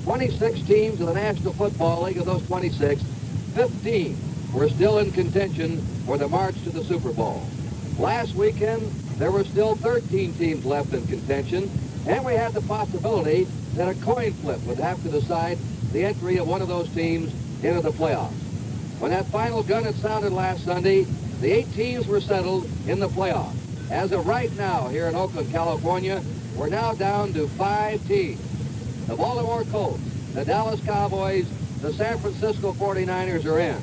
26 teams in the National Football League. Of those 26, 15 were still in contention for the march to the Super Bowl. Last weekend, there were still 13 teams left in contention, and we had the possibility that a coin flip would have to decide the entry of one of those teams into the playoffs. When that final gun had sounded last Sunday, the 8 teams were settled in the playoffs. As of right now, here in Oakland, California, we're now down to 5 teams. The Baltimore Colts, the Dallas Cowboys, the San Francisco 49ers are in.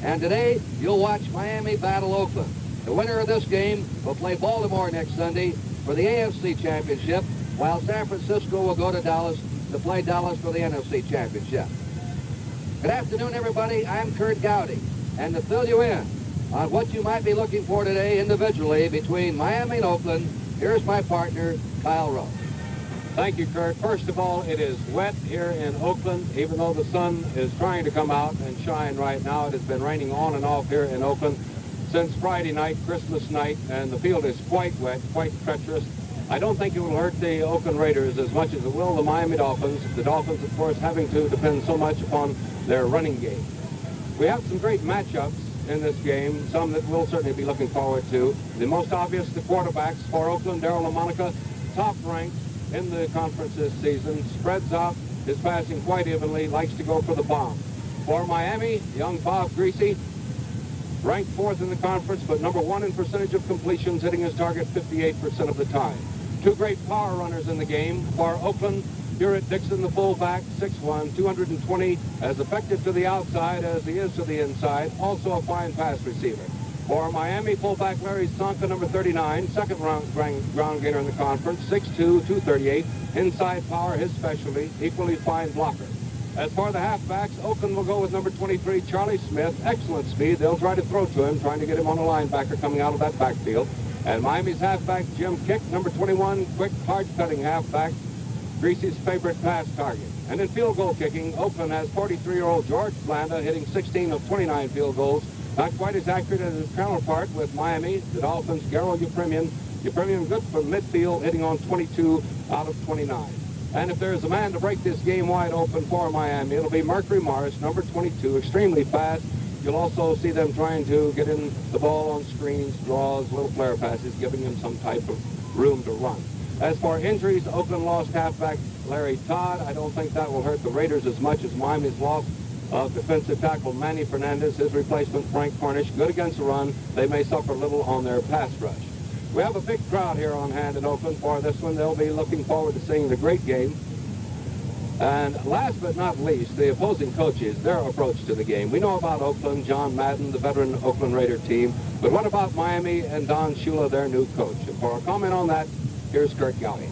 And today, you'll watch Miami battle Oakland. The winner of this game will play Baltimore next Sunday for the AFC Championship, while San Francisco will go to Dallas to play Dallas for the NFC Championship. Good afternoon, everybody. I'm Kurt Gowdy, and to fill you in on what you might be looking for today individually between Miami and Oakland, here's my partner, Kyle Rowe. Thank you, Kurt. First of all, it is wet here in Oakland. Even though the sun is trying to come out and shine right now, it has been raining on and off here in Oakland since Friday night, Christmas night, and the field is quite wet, quite treacherous. I don't think it will hurt the Oakland Raiders as much as it will the Miami Dolphins. The Dolphins, of course, having to depend so much upon their running game. We have some great matchups in this game, some that we'll certainly be looking forward to. The most obvious, the quarterbacks for Oakland. Darryl LaMonica, top ranked in the conference this season, spreads out his passing quite evenly, likes to go for the bomb. For Miami, young Bob Greasy, ranked 4th in the conference, but number 1 in percentage of completions, hitting his target 58% of the time. 2 great power runners in the game. For Oakland, Hewitt Dixon, the fullback, 6'1", 220, as effective to the outside as he is to the inside, also a fine pass receiver. For Miami, fullback Larry Tsonka, number 39, second ground gainer in the conference, 6'2", 238, inside power, his specialty, equally fine blocker. As for the halfbacks, Oakland will go with number 23, Charlie Smith, excellent speed. They'll try to throw to him, trying to get him on a linebacker coming out of that backfield. And Miami's halfback, Jim Kick, number 21, quick, hard-cutting halfback, Greasy's favorite pass target. And in field goal kicking, Oakland has 43-year-old George Blanda hitting 16 of 29 field goals. Not quite as accurate as his counterpart with Miami, the Dolphins, Gerald Upremian. Upremian good from midfield, hitting on 22 out of 29. And if there's a man to break this game wide open for Miami, it'll be Mercury Morris, number 22, extremely fast. You'll also see them trying to get in the ball on screens, draws, little flare passes, giving him some type of room to run. As for injuries, Oakland lost halfback Larry Todd. I don't think that will hurt the Raiders as much as Miami's loss of defensive tackle Manny Fernandez. His replacement, Frank Cornish, good against the run. They may suffer a little on their pass rush. We have a big crowd here on hand in Oakland for this one. They'll be looking forward to seeing the great game. And last but not least, the opposing coaches, their approach to the game. We know about Oakland, John Madden, the veteran Oakland Raider team. But what about Miami and Don Shula, their new coach? And for a comment on that, here's Kurt Gowdy.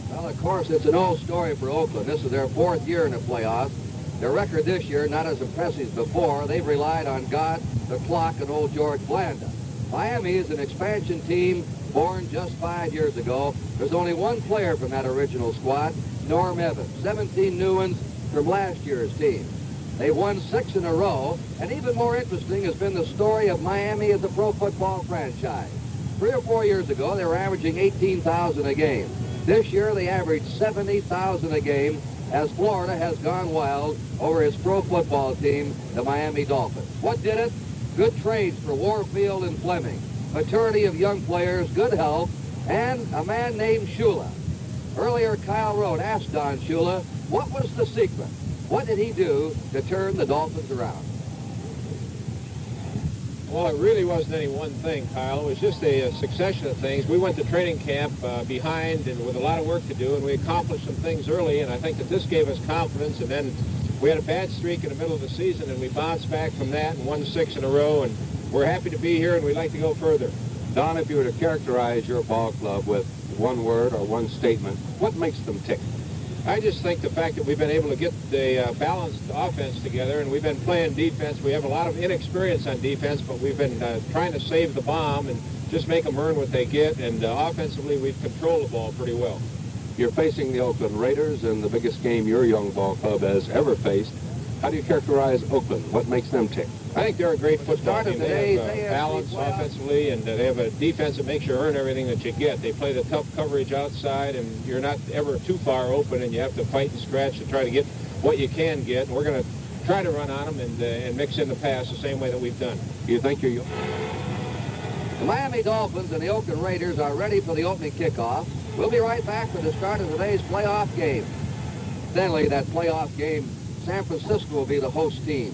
Well, of course, it's an old story for Oakland. This is their 4th year in the playoffs. Their record this year, not as impressive as before. They've relied on God, the clock, and old George Blanda. Miami is an expansion team born just 5 years ago. There's only one player from that original squad, Norm Evans. 17 new ones from last year's team. They've won 6 in a row, and even more interesting has been the story of Miami as a pro football franchise. 3 or 4 years ago, they were averaging 18,000 a game. This year, they average 70,000 a game, as Florida has gone wild over his pro football team, the Miami Dolphins. What did it? Good trades for Warfield and Fleming, maturity of young players, good health, and a man named Shula. Earlier, Kyle Rowe asked Don Shula, what was the secret? What did he do to turn the Dolphins around? Well, it really wasn't any one thing, Kyle. It was just a succession of things. We went to training camp behind and with a lot of work to do, and we accomplished some things early, and I think that this gave us confidence. And then we had a bad streak in the middle of the season, and we bounced back from that and won 6 in a row, and we're happy to be here, and we'd like to go further. Don, if you were to characterize your ball club with one word or one statement, what makes them tick? I just think the fact that we've been able to get the balanced offense together, and we've been playing defense. We have a lot of inexperience on defense, but we've been trying to save the bomb and just make them earn what they get, and offensively we've controlled the ball pretty well. You're facing the Oakland Raiders in the biggest game your young ball club has ever faced. How do you characterize Oakland? What makes them tick? I think they're a great football team. They have balance offensively, and they have a defense that makes you earn everything that you get. They play the tough coverage outside, and you're not ever too far open, and you have to fight and scratch to try to get what you can get. And we're going to try to run on them and mix in the pass the same way that we've done. You think you're... The Miami Dolphins and the Oakland Raiders are ready for the opening kickoff. We'll be right back for the start of today's playoff game. Incidentally, that playoff game, San Francisco will be the host team.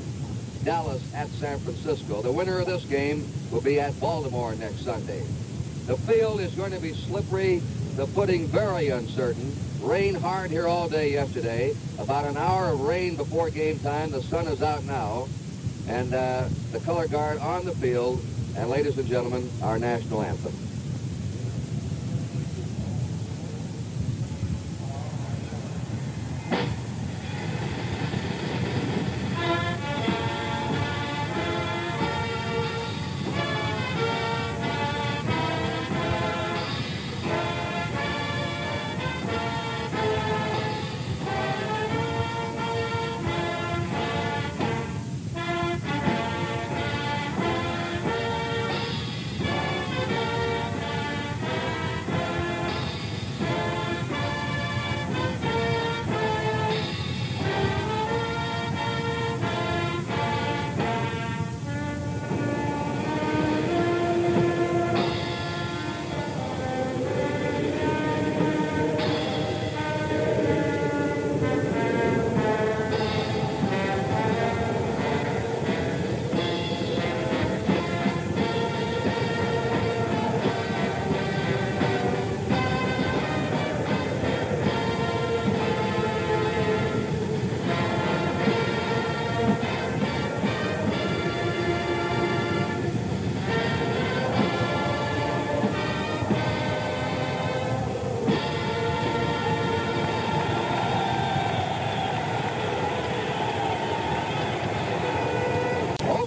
Dallas at San Francisco. The winner of this game will be at Baltimore next Sunday. The field is going to be slippery, the footing very uncertain. Rained hard here all day yesterday. About an hour of rain before game time. The sun is out now. And the color guard on the field. And ladies and gentlemen, our national anthem.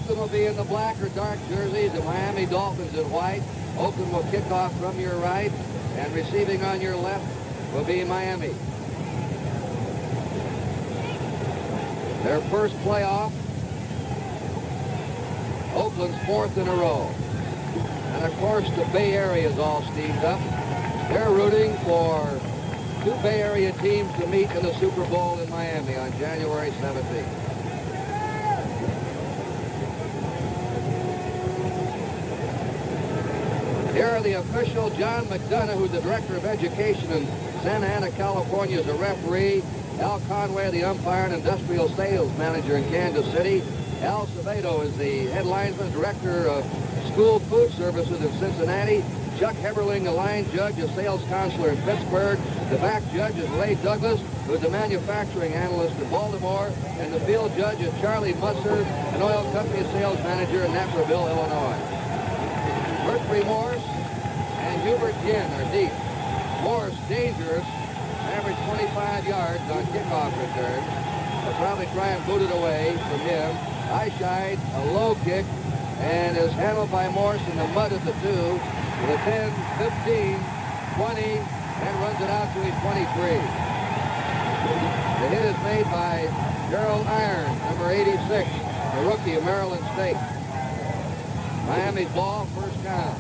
Will be in the black or dark jerseys, the Miami Dolphins in white. Oakland will kick off from your right, and receiving on your left will be Miami. Their first playoff, Oakland's fourth in a row. And of course, the Bay Area is all steamed up. They're rooting for two Bay Area teams to meet in the Super Bowl in Miami on January 17th. Here are the officials. John McDonough, who's the Director of Education in Santa Ana, California, is a referee. Al Conway, the umpire and industrial sales manager in Kansas City. Al Acevedo is the head linesman, Director of School Food Services in Cincinnati. Chuck Heberling, the line judge, a sales counselor in Pittsburgh. The back judge is Ray Douglas, who's a manufacturing analyst in Baltimore. And the field judge is Charlie Musser, an oil company sales manager in Naperville, Illinois. Mercury Morse and Hubert Ginn are deep. Morse, dangerous, average 25 yards on kickoff return. They'll probably try and boot it away from him. Eyeshide, a low kick, and is handled by Morse in the mud at the 2, with a 10, 15, 20, and runs it out to his 23. The hit is made by Gerald Irons, number 86, the rookie of Maryland State. Miami's ball, first down.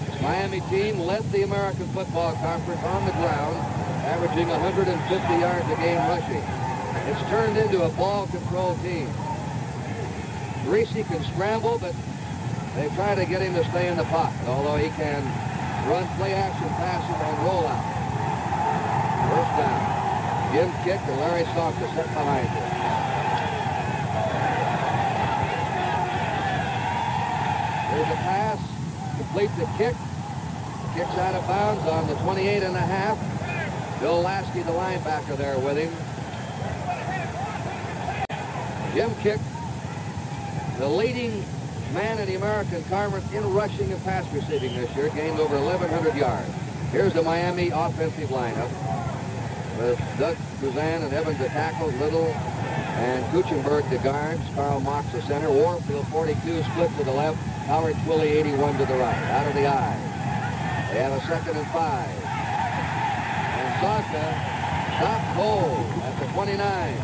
This Miami team led the American Football Conference on the ground, averaging 150 yards a game rushing. It's turned into a ball control team. Greasy can scramble, but they try to get him to stay in the pocket, although he can run play-action passes and roll out. First down. Jim kick and Larry Sonka set behind him. There's a pass, complete the kick. Kicks out of bounds on the 28.5. Bill Lasky, the linebacker, there with him. Jim Kick, the leading man in the American Conference in rushing and pass receiving this year, gained over 1,100 yards. Here's the Miami offensive lineup with Doug Kuzan and Evans the tackles, Little and Kuchenberg the guards, Karl Mox the center, Warfield 42 split to the left, Howard Twilley 81 to the right, out of the eye. They have a 2nd and 5. And Sonka stopped cold at the 29.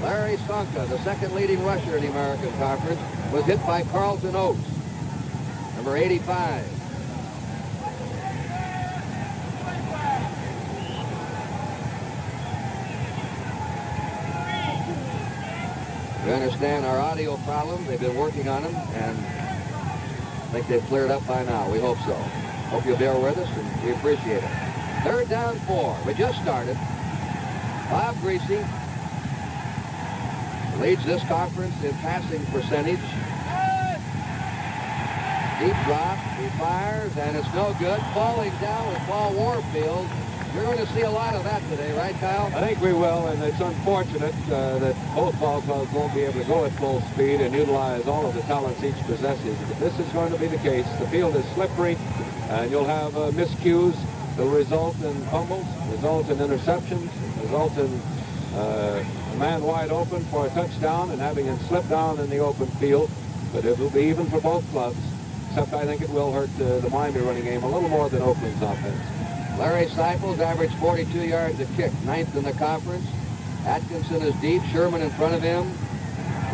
Larry Sonka, the second leading rusher in the American Conference, was hit by Carlton Oates, number 85. We understand our audio problem. They've been working on them, and I think they've cleared up by now. We hope so. Hope you'll bear with us, and we appreciate it. 3rd down 4. We just started. Bob Greasy leads this conference in passing percentage. Deep drop, he fires, and it's no good. Falling down with Paul Warfield. You're going to see a lot of that today, right, Kyle? I think we will, and it's unfortunate that both ball clubs won't be able to go at full speed and utilize all of the talents each possesses. But this is going to be the case. The field is slippery, and you'll have miscues. They'll result in fumbles, result in interceptions, result in a man wide open for a touchdown and having him slip down in the open field. But it will be even for both clubs, except I think it will hurt the Miami running game a little more than Oakland's offense. Larry Seifels averaged 42 yards a kick, 9th in the conference. Atkinson is deep, Sherman in front of him.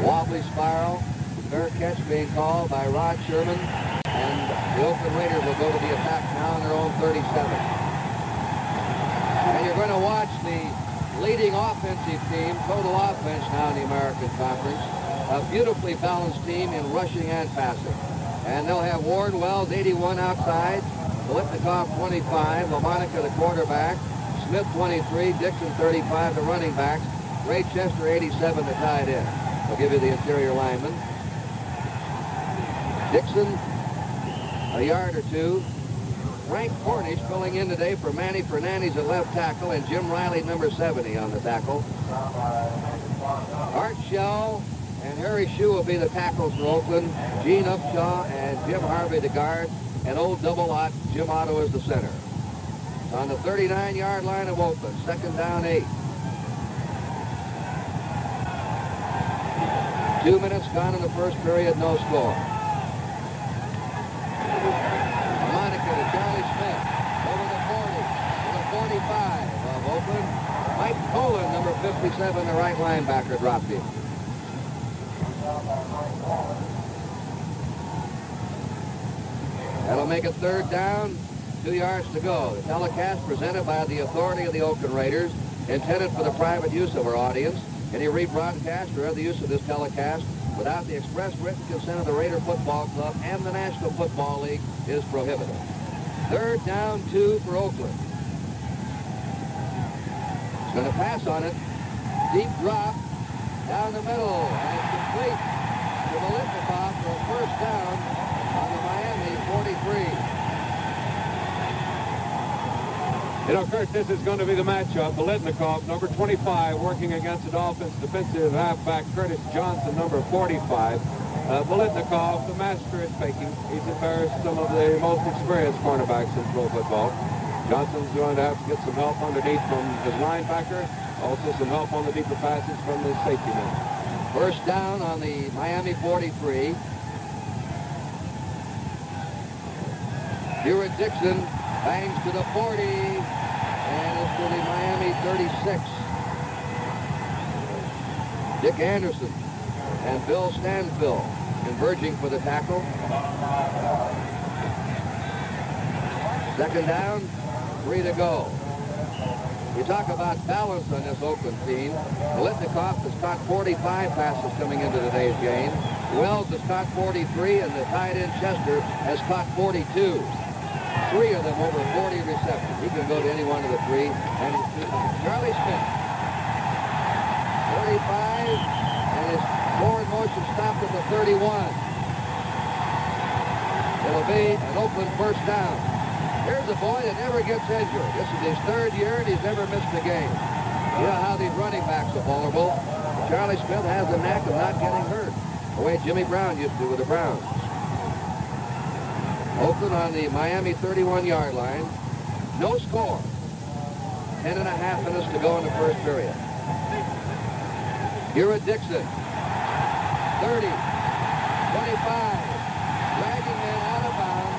Wobbly spiral, fair catch being called by Rod Sherman. And the Oakland Raiders will go to the attack now on their own 37. And you're going to watch the leading offensive team, total offense now in the American Conference. A beautifully balanced team in rushing and passing. And they'll have Ward Wells, 81 outside. Bolitnikov, 25. LaMonica, the quarterback. Smith, 23. Dixon, 35, the running backs. Ray Chester, 87, the tight end. I'll give you the interior lineman. Dixon, a yard or two. Frank Cornish filling in today for Manny Fernandez at left tackle, and Jim Riley, number 70, on the tackle. Art Shell and Harry Shue will be the tackles for Oakland. Gene Upshaw and Jim Harvey, the guard. And old double Ott, Jim Otto is the center. On the 39-yard line of Oakland, 2nd down 8. 2 minutes gone in the first period, no score. Monica to Charlie Smith, over the 40, to the 45 of Oakland. Mike Poland, number 57, the right linebacker, dropped him. That'll make it 3rd down, 2 yards to go. The telecast presented by the authority of the Oakland Raiders, intended for the private use of our audience. Any rebroadcast or other use of this telecast without the express written consent of the Raider Football Club and the National Football League is prohibited. 3rd down 2 for Oakland. He's going to pass on it. Deep drop down the middle, and it's complete to Bolitnikov for a 1st down on the Miami 43. You know, Kurt, this is going to be the matchup. Bolitnikov, number 25, working against the Dolphins defensive halfback Curtis Johnson, number 45. Bolitnikov, the master at faking. He's embarrassed some of the most experienced cornerbacks in pro football. Johnson's going to have to get some help underneath from his linebacker. Also some help on the deeper passes from the safety man. 1st down on the Miami 43. Hewitt Dixon bangs to the 40, and it's to the Miami 36. Dick Anderson and Bill Stanfill converging for the tackle. 2nd down, 3 to go. You talk about balance on this Oakland team. Bolitnikov has caught 45 passes coming into today's game. Wells has caught 43, and the tight end Chester has caught 42. 3 of them over 40 receptions. He can go to any one of the 3. And Charlie Smith, 35, and his forward motion stopped at the 31. It'll be an Oakland 1st down. Here's a boy that never gets injured. This is his 3rd year, and he's never missed a game. You know how these running backs are vulnerable. Charlie Smith has the knack of not getting hurt, the way Jimmy Brown used to with the Browns. Oakland on the Miami 31-yard line. No score. 10.5 minutes to go in the first period. Hewitt Dixon. 30. 25. Dragging men out of bounds.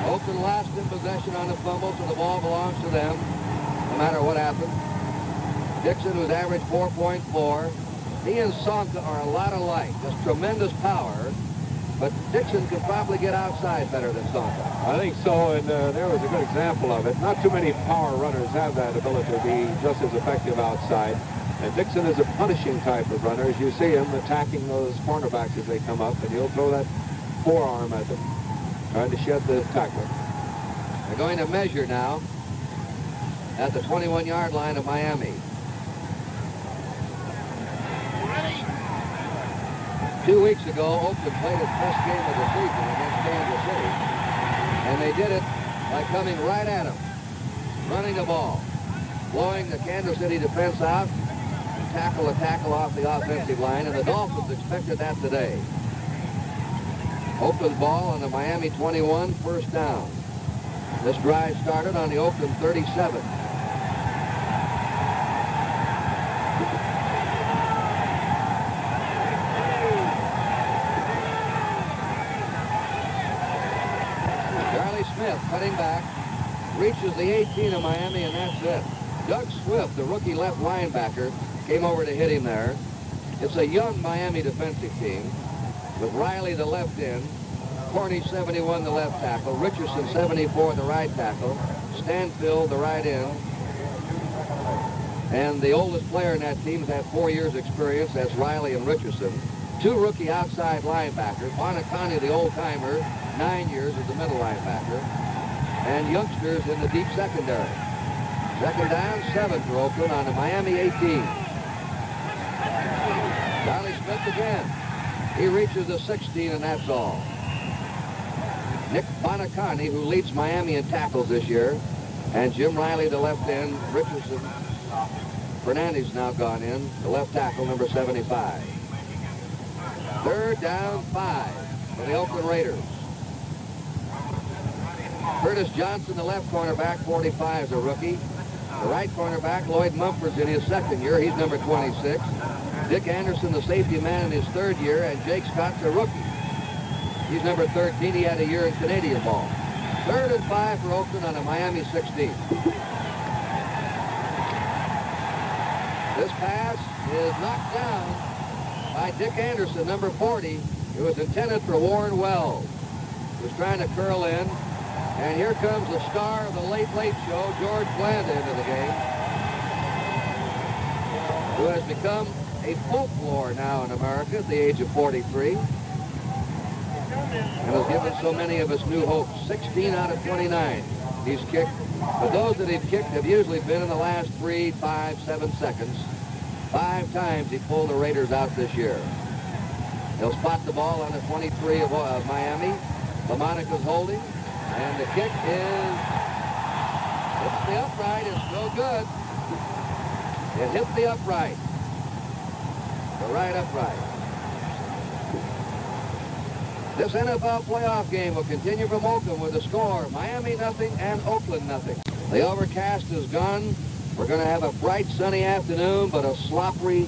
Oakland last in possession on the fumble, so the ball belongs to them, no matter what happens. Dixon, who's averaged 4.4. He and Sonka are a lot alike. Just tremendous power. but Dixon could probably get outside better than Sonka. I think so, and there was a good example of it. Not too many power runners have that ability to be just as effective outside. And Dixon is a punishing type of runner. As you see him attacking those cornerbacks as they come up, and he'll throw that forearm at them, trying to shed the tackler. They're going to measure now at the 21-yard line of Miami. 2 weeks ago, Oakland played its best game of the season against Kansas City, and they did it by coming right at them, running the ball, blowing the Kansas City defense out, tackle a tackle off the offensive line, and the Dolphins expected that today. Oakland ball on the Miami 21, first down. This drive started on the Oakland 37. Smith cutting back, reaches the 18 of Miami, and that's it. Doug Swift, the rookie left linebacker, came over to hit him there. It's a young Miami defensive team with Riley the left end, Corney 71 the left tackle, Richardson 74 the right tackle, Stanfield the right end, and the oldest player in that team has had 4 years experience. That's Riley and Richardson. 2 rookie outside linebackers, Bonacani the old-timer, 9 years as the middle linebacker, and youngsters in the deep secondary. Second down, 7 for Oakland on the Miami 18. Charlie Smith again. He reaches the 16, and that's all. Nick Bonacani, who leads Miami in tackles this year, and Jim Riley, the left end, Richardson. Fernandez now gone in, the left tackle, number 75. Third down, 5 for the Oakland Raiders. Curtis Johnson, the left cornerback, 45, is a rookie. The right cornerback, Lloyd Mumford's in his second year. He's number 26. Dick Anderson, the safety man, in his third year, and Jake Scott's a rookie. He's number 13. He had a year in Canadian ball. 3rd and 5 for Oakland on a Miami 16. This pass is knocked down by Dick Anderson, number 40. It was intended for Warren Wells. He was trying to curl in. And here comes the star of the Late Late Show, George Blanda, into the game, who has become a folklore now in America at the age of 43, and has given so many of us new hopes. 16 out of 29 he's kicked, but those that he's kicked have usually been in the last 3, 5, 7 seconds. 5 times he pulled the Raiders out this year. He'll spot the ball on the 23 of Miami. LaMonica's holding. And the kick is, hits the upright. It's no good. It hit the upright. The right upright. This NFL playoff game will continue from Oakland with a score. Miami nothing and Oakland nothing. The overcast is gone. We're going to have a bright sunny afternoon, but a slippery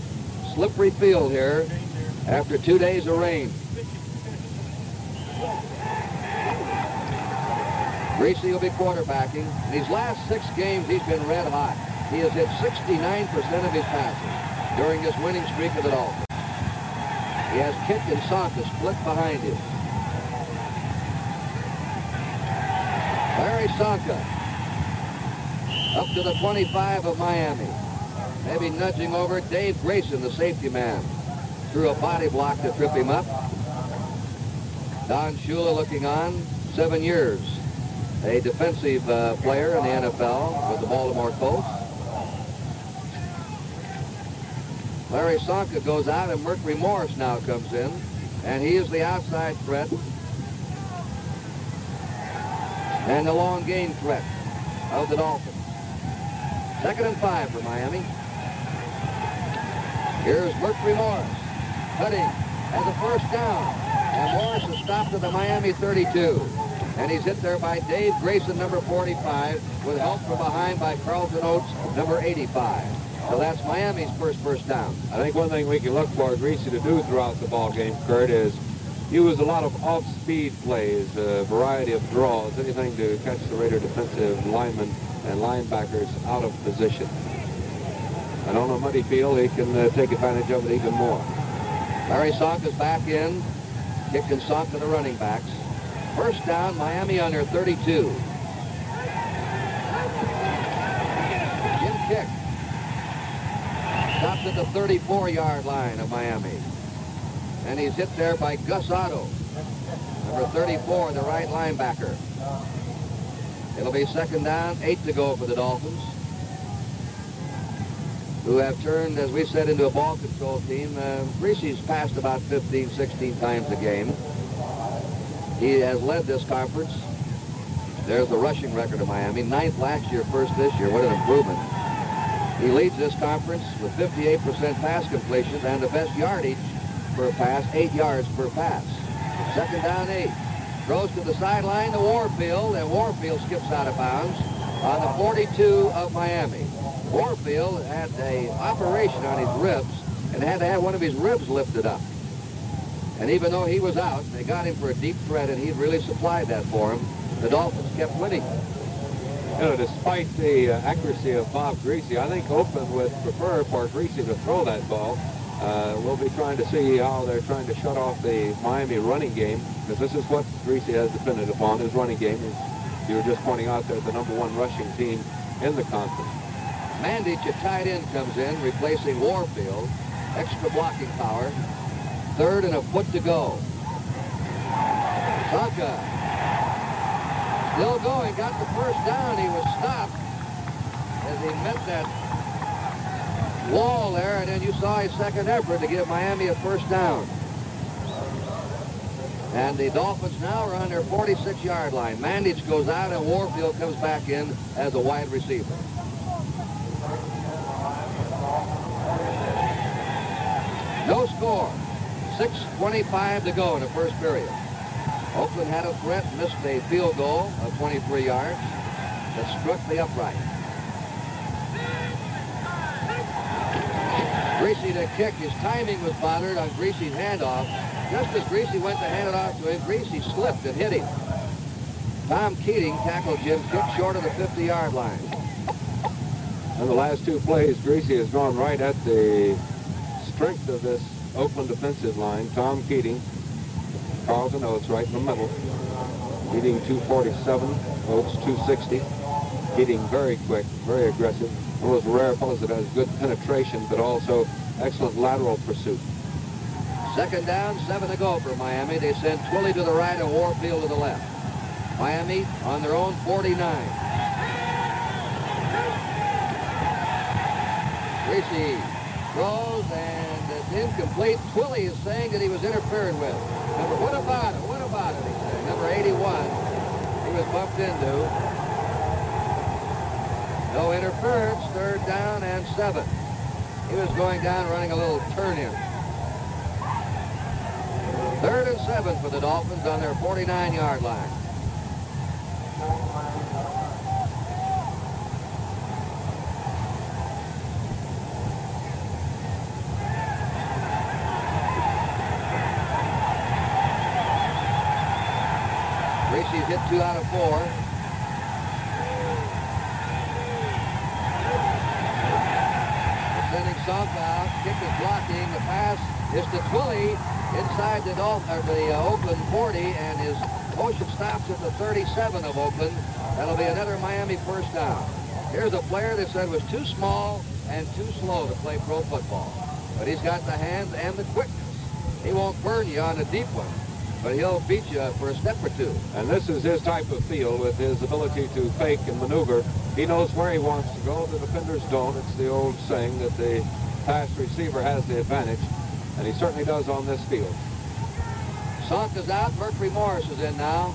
field here after 2 days of rain. Greasy will be quarterbacking. In these last 6 games, he's been red hot. He has hit 69% of his passes during this winning streak of the Dolphins. He has Kick and Sonka split behind him. Larry Sonka up to the 25 of Miami. Maybe nudging over. Dave Grayson, the safety man, threw a body block to trip him up. Don Shula looking on, 7 years. A defensive player in the NFL with the Baltimore Colts. Larry Sonka goes out, and Mercury Morris now comes in, and he is the outside threat and the long gain threat of the Dolphins. 2nd and 5 for Miami. Here's Mercury Morris cutting as a first down, and Morris is stopped at the Miami 32. And he's hit there by Dave Grayson, number 45, with help from behind by Carlton Oates, number 85. So that's Miami's first down. I think one thing we can look for Greasy to do throughout the ball game, Kurt, is use a lot of off-speed plays, a variety of draws, anything to catch the Raider defensive linemen and linebackers out of position. And on a muddy field, he can take advantage of it even more. Larry Sonka's back in. Kick and Sonk to the running backs. First down, Miami on their 32. Jim Kick stops at the 34-yard line of Miami. And he's hit there by Gus Otto, number 34, the right linebacker. It'll be second down, 8 to go for the Dolphins, who have turned, as we said, into a ball control team. Greasy's passed about 15, 16 times a game. He has led this conference. There's the rushing record of Miami. 9th last year, 1st this year. What an improvement. He leads this conference with 58% pass completions and the best yardage per pass, 8 yards per pass. Second down, 8. Throws to the sideline to Warfield, and Warfield skips out of bounds on the 42 of Miami. Warfield had an operation on his ribs and had to have one of his ribs lifted up. And even though he was out, they got him for a deep threat, and he really supplied that for him. The Dolphins kept winning. You know, despite the accuracy of Bob Greasy, I think Oakland would prefer for Greasy to throw that ball. We'll be trying to see how they're trying to shut off the Miami running game, because this is what Greasy has depended upon, his running game. You were just pointing out they're the #1 rushing team in the conference. Mandich, a tight end, comes in, replacing Warfield. Extra blocking power. 3rd and a foot to go. Sonka still going, got the first down. He was stopped as he met that wall there, and then you saw his second effort to give Miami a first down. And the Dolphins now are on their 46-yard line. Mandich goes out, and Warfield comes back in as a wide receiver. No score. 6:25 to go in the first period. Oakland had a threat, missed a field goal of 23 yards that struck the upright. Greasy to kick. His timing was bothered on Greasy's handoff. Just as Greasy went to hand it off to him, Greasy slipped and hit him. Tom Keating tackled Jim Kick short of the 50-yard line. In the last 2 plays, Greasy has gone right at the strength of this Oakland defensive line. Tom Keating, Carlton Oates right in the middle. Keating 247, Oates 260. Keating very quick, very aggressive. One of those rare fellows that has good penetration, but also excellent lateral pursuit. Second down, 7 to go for Miami. They send Twilley to the right and Warfield to the left. Miami on their own 49. Greasy throws, and it's incomplete. Twilley is saying that he was interfered with. What about it? What about it? He said. Number 81, he was bumped into. No interference. 3rd down and 7. He was going down, running a little turn in. 3rd and 7 for the Dolphins on their 49-yard line. Greasy's hit 2 out of 4. Sending Sonk out. Kick is blocking. The pass is to Twilley inside the Oakland 40, and his motion stops at the 37 of Oakland. That'll be another Miami first down. Here's a player that said was too small and too slow to play pro football. But he's got the hands and the quickness. He won't burn you on a deep one, but he'll beat you for a step or two. And this is his type of field with his ability to fake and maneuver. He knows where he wants to go. The defenders don't. It's the old saying that the pass receiver has the advantage, and he certainly does on this field. Sonk is out. Mercury Morris is in now.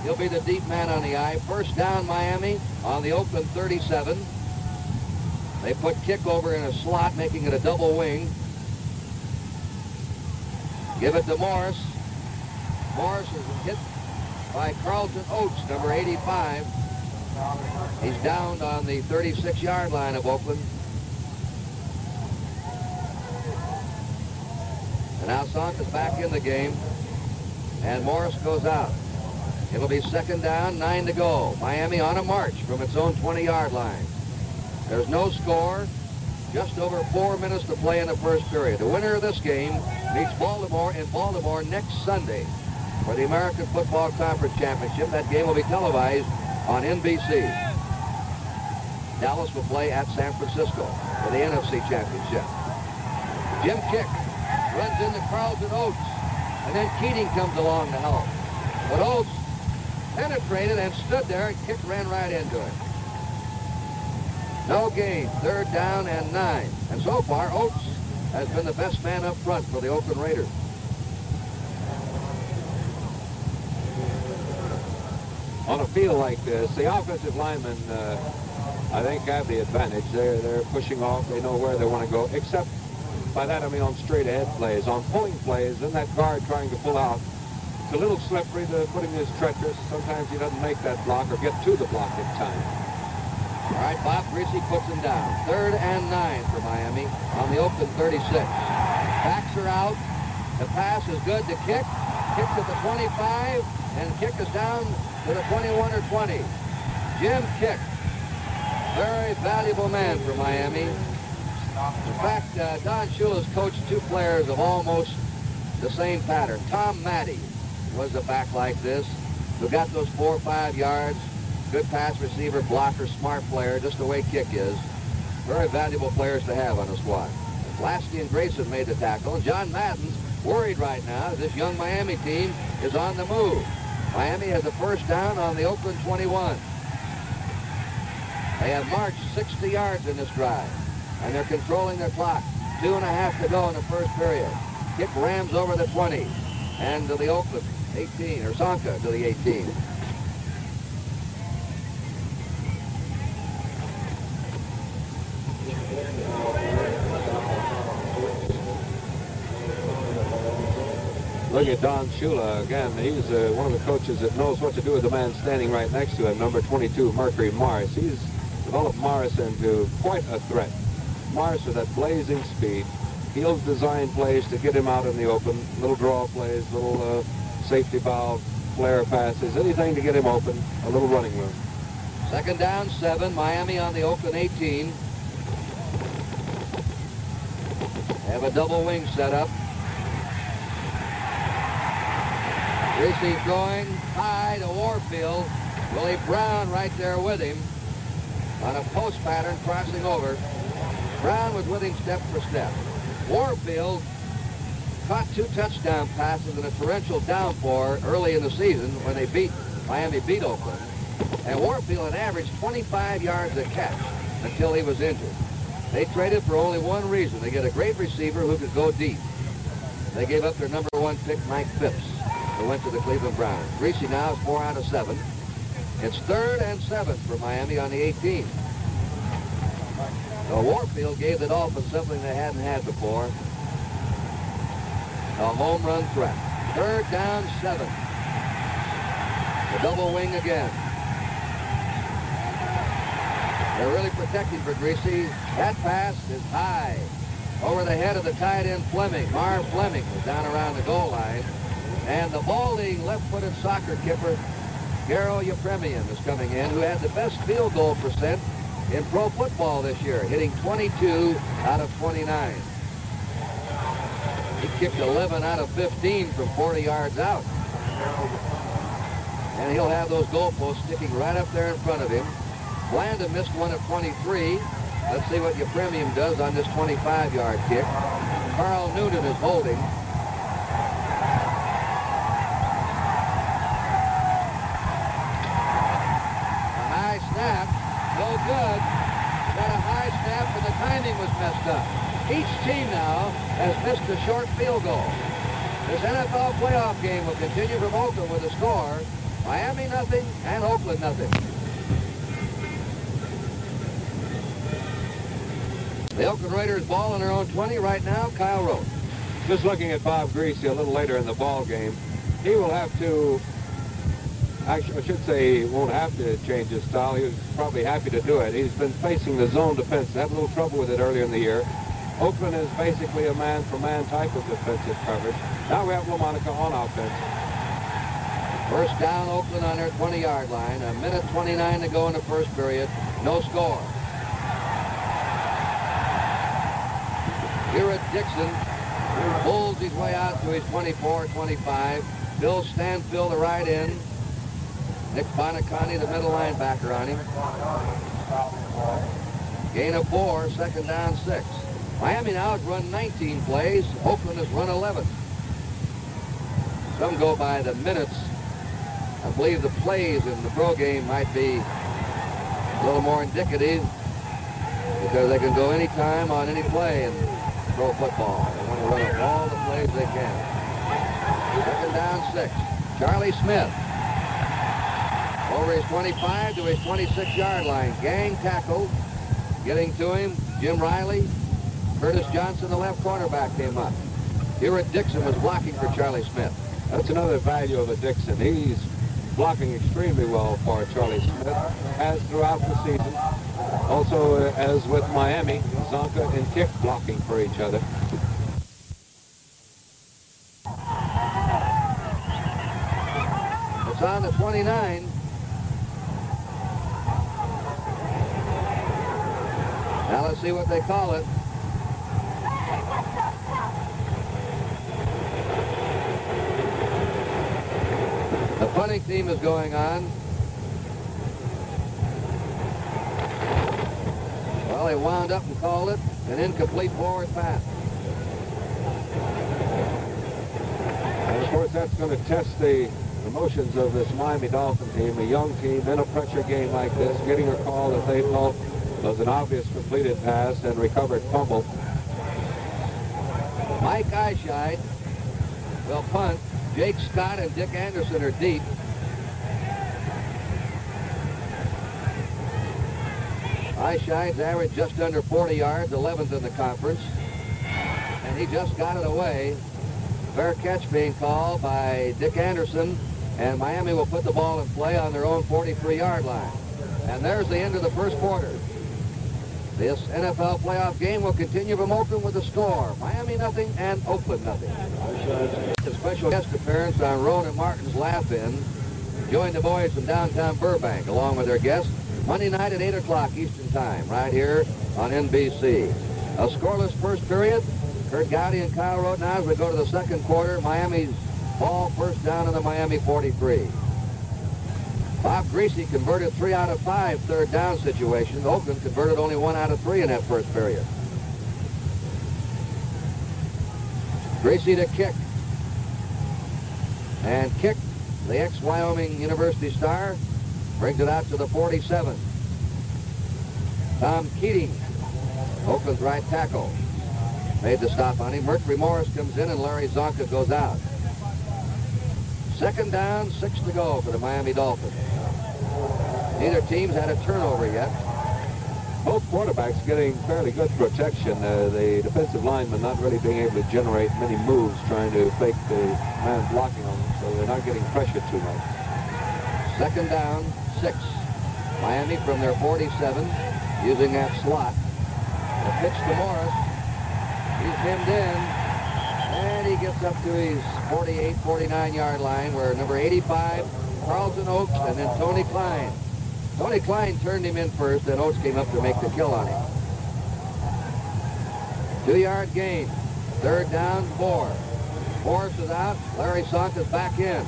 He'll be the deep man on the eye. First down, Miami on the Oakland 37. They put Kick over in a slot, making it a double wing. Give it to Morris. Morris is hit by Carlton Oates, number 85. He's downed on the 36-yard line of Oakland. And now Sonk is back in the game, and Morris goes out. It'll be second down, 9 to go. Miami on a march from its own 20-yard line. There's no score. Just over 4 minutes to play in the first period. The winner of this game meets Baltimore in Baltimore next Sunday for the American Football Conference Championship. That game will be televised on NBC. Dallas will play at San Francisco for the NFC Championship. Jim Kick runs into Carlton Oates, and then Keating comes along to help. But Oates penetrated and stood there, and Kick ran right into it. No gain, 3rd down and 9. And so far, Oates has been the best man up front for the Oakland Raiders. On a field like this, the offensive linemen, I think, have the advantage. They're pushing off. They know where they want to go, except by that I mean on straight-ahead plays. On pulling plays, then that guard trying to pull out, it's a little slippery. The footing is treacherous. Sometimes he doesn't make that block or get to the block in time. All right, Bob Greasy puts him down. 3rd and 9 for Miami on the Oakland 36. Backs are out. The pass is good to Kick. Kicks at the 25, and Kick is down to the 21 or 20. Jim Kick, very valuable man for Miami. In fact, Don Shula's coached 2 players of almost the same pattern. Tom Matty was a back like this, who got those 4 or 5 yards. Good pass receiver, blocker, smart player, just the way Kick is. Very valuable players to have on a squad. Lasky and Grayson made the tackle, and John Madden's worried right now. This young Miami team is on the move. Miami has a first down on the Oakland 21. They have marched 60 yards in this drive, and they're controlling their clock. 2.5 to go in the first period. Kick rams over the 20, and to the Oakland 18, or Sonka to the 18. Look at Don Shula again. He's one of the coaches that knows what to do with the man standing right next to him, number 22, Mercury Morris. He's developed Morris into quite a threat. Morris with that blazing speed. He'll design plays to get him out in the open. Little draw plays, little safety valve, flare passes, anything to get him open. A little running room. 2nd down, 7. Miami on the Oakland 18. They have a double wing set up. Greasy throwing high to Warfield. Willie Brown right there with him on a post pattern crossing over. Brown was with him step for step. Warfield caught 2 touchdown passes in a torrential downpour early in the season when Miami beat Oakland. And Warfield had averaged 25 yards a catch until he was injured. They traded for only one reason. They get a great receiver who could go deep. They gave up their number 1 pick, Mike Phipps, who went to the Cleveland Browns. Greasy now is 4 out of 7. It's 3rd and 7 for Miami on the 18. So Warfield gave the Dolphins something they hadn't had before. A home run threat. 3rd down, 7. The double wing again. They're really protecting for Greasy. That pass is high over the head of the tight end Fleming. Marv Fleming was down around the goal line. And the balding left-footed soccer kipper, Garo Yepremian, is coming in, who had the best field goal percent in pro football this year, hitting 22 out of 29. He kicked 11 out of 15 from 40 yards out. And he'll have those goalposts sticking right up there in front of him. Blanda missed one at 23. Let's see what Yepremian does on this 25-yard kick. Carl Noonan is holding. No good. Got a high snap, and the timing was messed up. Each team now has missed a short field goal. This NFL playoff game will continue from Oakland with a score. Miami nothing and Oakland nothing. The Oakland Raiders ball on their own 20 right now. Kyle Rote. Just looking at Bob Greasy a little later in the ball game, he will have to, actually, I should say he won't have to change his style. He was probably happy to do it. He's been facing the zone defense. Had a little trouble with it earlier in the year. Oakland is basically a man-for-man type of defensive coverage. Now we have LaMonica on offense. First down, Oakland on their 20-yard line. 1:29 to go in the first period. No score. Here at Dixon, pulls his way out to his 24-25. Bill Stanfield, the right end. Nick Bonacani, the middle linebacker on him. Gain of 4, second down 6. Miami now has run 19 plays. Oakland has run 11. Some go by the minutes. I believe the plays in the pro game might be a little more indicative because they can go any time on any play in pro football. They want to run up all the plays they can. Second down 6. Charlie Smith. Over his 25 to his 26-yard line. Gang tackle. Getting to him, Jim Riley. Curtis Johnson, the left cornerback, came up. Here at Dixon was blocking for Charlie Smith. That's another value of a Dixon. He's blocking extremely well for Charlie Smith, as throughout the season. Also, as with Miami, Zonka and Kick blocking for each other. It's on the 29. Now let's see what they call it. The punting team is going on. Well, they wound up and called it an incomplete forward pass. And of course, that's going to test the emotions of this Miami Dolphin team, a young team in a pressure game like this, getting a call that they felt was an obvious completed pass and recovered fumble. Mike Eyeshide will punt. Jake Scott and Dick Anderson are deep. Eyeshide's average just under 40 yards, 11th in the conference. And he just got it away. Fair catch being called by Dick Anderson, and Miami will put the ball in play on their own 43-yard line. And there's the end of the first quarter. This NFL playoff game will continue from Oakland with a score. Miami nothing and Oakland nothing. A special guest appearance on Rowan and Martin's Laugh-In. Join the boys from downtown Burbank along with their guests Monday night at 8 o'clock Eastern Time right here on NBC. A scoreless first period. Kurt Gowdy and Kyle Rote now as we go to the second quarter. Miami's ball first down in the Miami 43. Bob Greasy converted 3 out of 5 third down situations. Oakland converted only 1 out of 3 in that first period. Greasy to Kick. And Kick, the ex-Wyoming University star, brings it out to the 47. Tom Keating, Oakland's right tackle, made the stop on him. Mercury Morris comes in and Larry Zonka goes out. Second down, 6 to go for the Miami Dolphins. Neither team's had a turnover yet. Both quarterbacks getting fairly good protection. The defensive linemen not really being able to generate many moves trying to fake the man blocking on them, so they're not getting pressure too much. Second down, 6. Miami from their 47 using that slot. The pitch to Morris. He's hemmed in. And he gets up to his 48, 49-yard line where number 85, Carlton Oates, and then Tony Klein. Tony Klein turned him in first, then Oates came up to make the kill on him. 2-yard gain. Third down, 4. Morris is out. Larry Zonka's back in.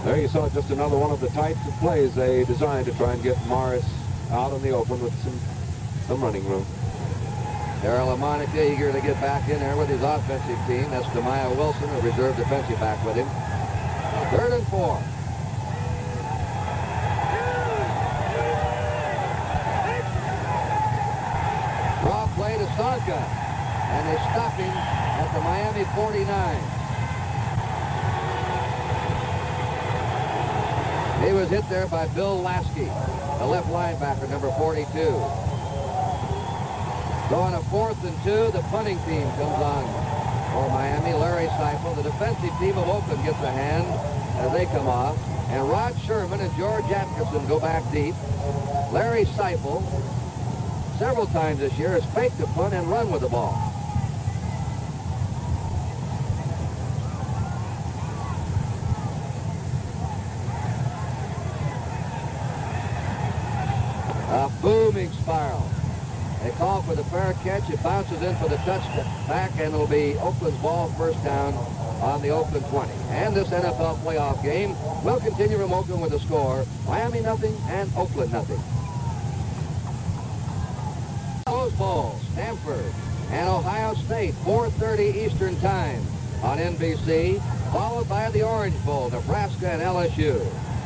There you saw just another one of the types of plays they designed to try and get Morris out in the open with some running room. Darryl LaMonica eager to get back in there with his offensive team. That's Demaya Wilson, a reserve defensive back with him. 3rd and 4. Draw play to Zonka. And they stop him at the Miami 49. He was hit there by Bill Lasky, the left linebacker, number 42. So on a 4th and 2, the punting team comes on for Miami. Larry Seifel, the defensive team of Oakland, gets a hand as they come off. And Rod Sherman and George Atkinson go back deep. Larry Seifel, several times this year, has faked the punt and run with the ball. A booming spiral. They call for the fair catch. It bounces in for the touchback, and it'll be Oakland's ball, first down on the Oakland 20. And this NFL playoff game will continue from Oakland with the score, Miami nothing and Oakland nothing. Rose Bowl, Stanford and Ohio State, 4:30 Eastern Time on NBC, followed by the Orange Bowl, Nebraska and LSU.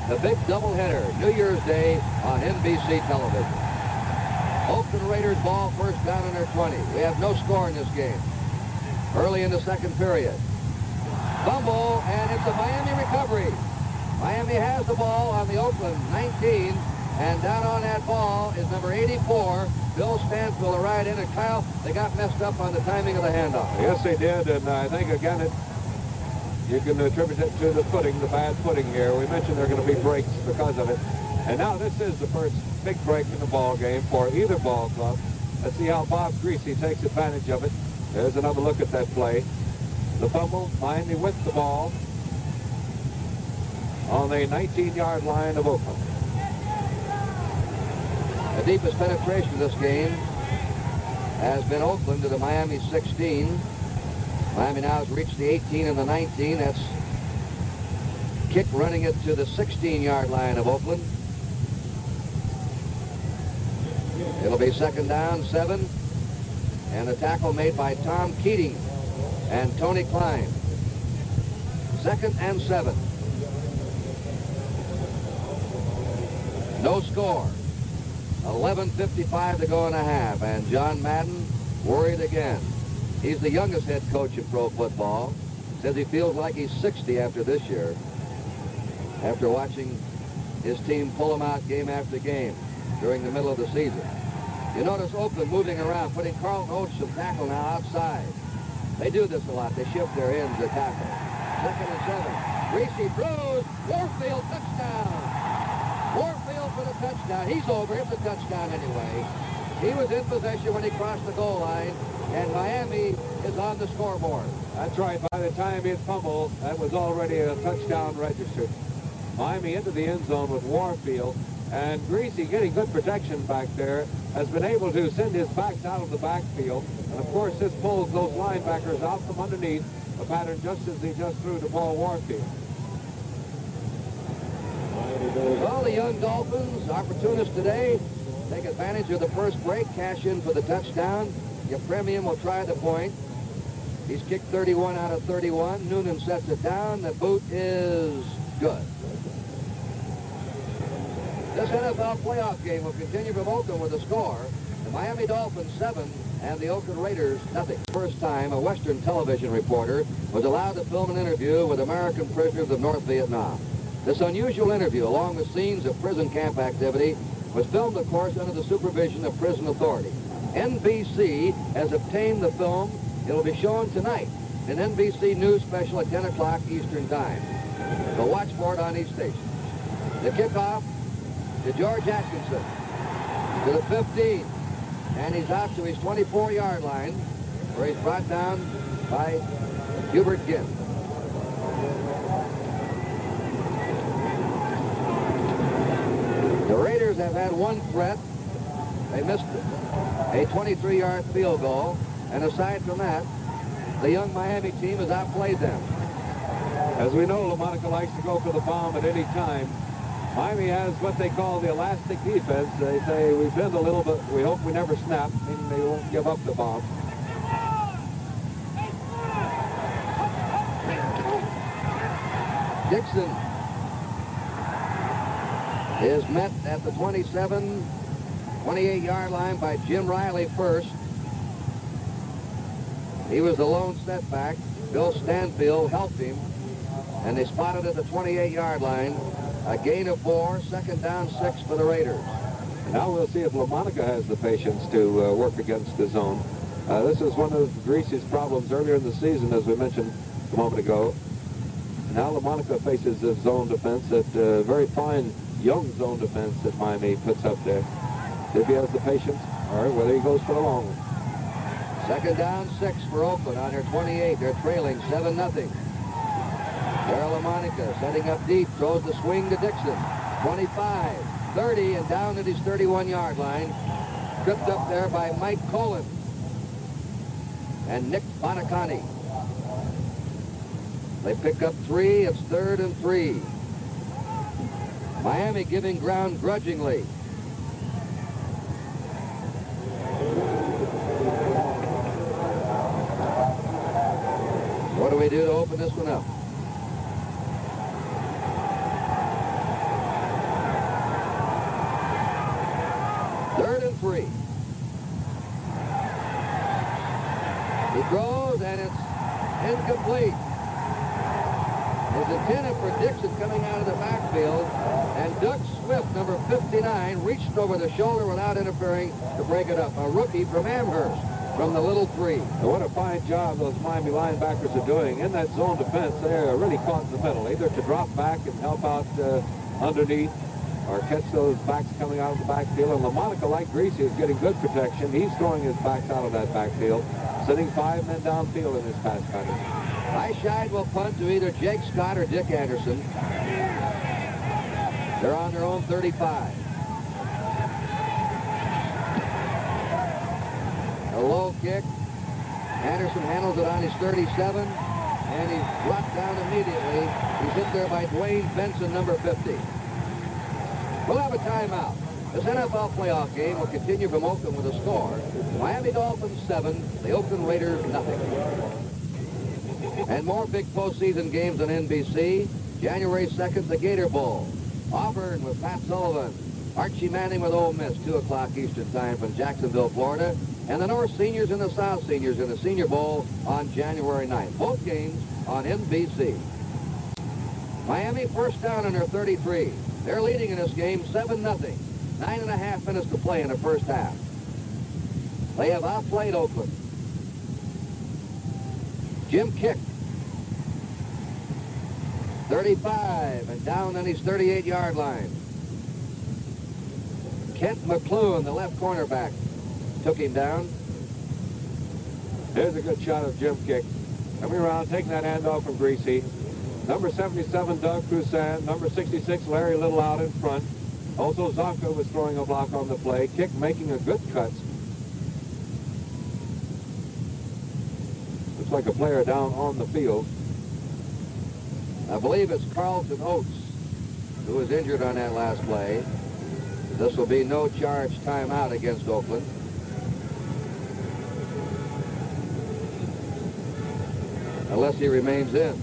The big doubleheader, New Year's Day on NBC television. Oakland Raiders ball, first down on their 20. We have no score in this game. Early in the second period. Fumble, and it's a Miami recovery. Miami has the ball on the Oakland 19, and down on that ball is number 84, Bill Stanfield, right in. And Kyle, they got messed up on the timing of the handoff. Yes, they did, and I think, again, you can attribute it to the footing, the bad footing here. We mentioned there are going to be breaks because of it. And now this is the first big break in the ball game for either ball club. Let's see how Bob Greasy takes advantage of it. There's another look at that play. The fumble, Miami with the ball on the 19-yard line of Oakland. The deepest penetration of this game has been Oakland to the Miami 16. Miami now has reached the 18 and the 19. That's kick running it to the 16-yard line of Oakland. It'll be second down, 7. And a tackle made by Tom Keating and Tony Klein. 2nd and 7. No score. 11:55 to go in a half. And John Madden worried again. He's the youngest head coach in pro football. Says he feels like he's 60 after this year, after watching his team pull him out game after game during the middle of the season. You notice Oakland moving around, putting Carlton Oates to tackle now outside. They do this a lot. They shift their ends to tackle. 2nd and 7. Greasy throws. Warfield, touchdown. Warfield for the touchdown. He's over. It's a touchdown anyway. He was in possession when he crossed the goal line, and Miami is on the scoreboard. That's right. By the time it fumbled, that was already a touchdown registered. Miami into the end zone with Warfield, and Greasy, getting good protection back there, has been able to send his backs out of the backfield. And of course, this pulls those linebackers out from underneath, a pattern just as he just threw to Paul Warfield. Well, the young Dolphins, opportunists today, take advantage of the first break, cash in for the touchdown. Yepremian will try the point. He's kicked 31 out of 31. Noonan sets it down. The boot is good. This NFL playoff game will continue from Oakland with a score. The Miami Dolphins 7 and the Oakland Raiders nothing. First time a Western television reporter was allowed to film an interview with American prisoners of North Vietnam. This unusual interview, along with scenes of prison camp activity, was filmed, of course, under the supervision of prison authorities. NBC has obtained the film. It'll be shown tonight in NBC News special at 10 o'clock Eastern Time. So watch for it on these stations. The kickoff to George Atkinson to the 15. And he's out to his 24-yard line, where he's brought down by Hubert Ginn. The Raiders have had one threat. They missed a 23-yard field goal. And aside from that, the young Miami team has outplayed them. As we know, LaMonica likes to go for the bomb at any time. Miami has what they call the elastic defense. They say we bend a little, but we hope we never snap, meaning they won't give up the bomb. Dixon is met at the 27, 28-yard line by Jim Riley first. He was the lone setback. Bill Stanfield helped him, and they spotted at the 28-yard line. A gain of 4, second down 6 for the Raiders. Now we'll see if LaMonica has the patience to work against the zone. This is one of Greasy's problems earlier in the season, as we mentioned a moment ago. Now LaMonica faces the zone defense, that very fine young zone defense that Miami puts up there. If he has the patience, or whether he goes for the long one. Second down 6 for Oakland on their 28. They're trailing 7-0. Darryl LaMonica setting up deep, throws the swing to Dixon. 25, 30, and down at his 31-yard line. Tripped up there by Mike Colin and Nick Bonacani. They pick up 3. It's 3rd and 3. Miami giving ground grudgingly. What do we do to open this one up? Third and 3. He throws, and it's incomplete. It's intended for Dixon coming out of the backfield, and Doug Swift, number 59, reached over the shoulder without interfering to break it up. A rookie from Amherst from the little 3. What a fine job those Miami linebackers are doing. In that zone defense, they're really caught in the middle, either to drop back and help out underneath or catch those backs coming out of the backfield. And LaMonica, like Greasy, is getting good protection. He's throwing his backs out of that backfield, sitting 5 men downfield in his pass pattern. Highshide will punt to either Jake Scott or Dick Anderson. They're on their own 35. A low kick. Anderson handles it on his 37, and he's brought down immediately. He's hit there by Dwayne Benson, number 50. We'll have a timeout. This NFL playoff game will continue from Oakland with a score. Miami Dolphins 7, the Oakland Raiders nothing. And more big postseason games on NBC. January 2nd, the Gator Bowl. Auburn with Pat Sullivan. Archie Manning with Ole Miss, 2 o'clock Eastern time from Jacksonville, Florida. And the North Seniors and the South Seniors in the Senior Bowl on January 9th. Both games on NBC. Miami first down on their 33. They're leading in this game 7-0. 9.5 minutes to play in the first half. They have outplayed Oakland. Jim kick. 35 and down on his 38-yard line. Kent McClune, the left cornerback, took him down. Here's a good shot of Jim kick. Coming around, taking that handoff from Greasy. Number 77, Doug Cruzan. Number 66, Larry Little out in front. Also, Zonka was throwing a block on the play. Kick making a good cut. Looks like a player down on the field. I believe it's Carlton Oates who was injured on that last play. This will be no charge timeout against Oakland. Unless he remains in.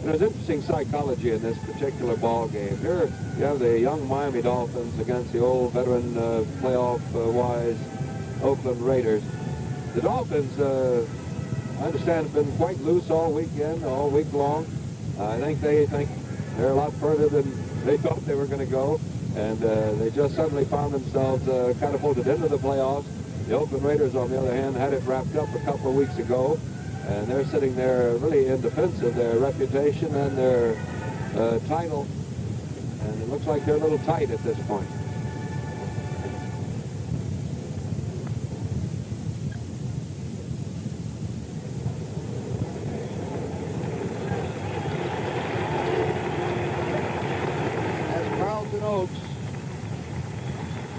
There's interesting psychology in this particular ball game. Here you have the young Miami Dolphins against the old veteran playoff-wise Oakland Raiders. The Dolphins, I understand, have been quite loose all weekend, all week long. I think they think they're a lot further than they thought they were going to go, and they just suddenly found themselves catapulted into the playoffs. The Oakland Raiders, on the other hand, had it wrapped up a couple of weeks ago, and they're sitting there really in defense of their reputation and their title, and it looks like they're a little tight at this point.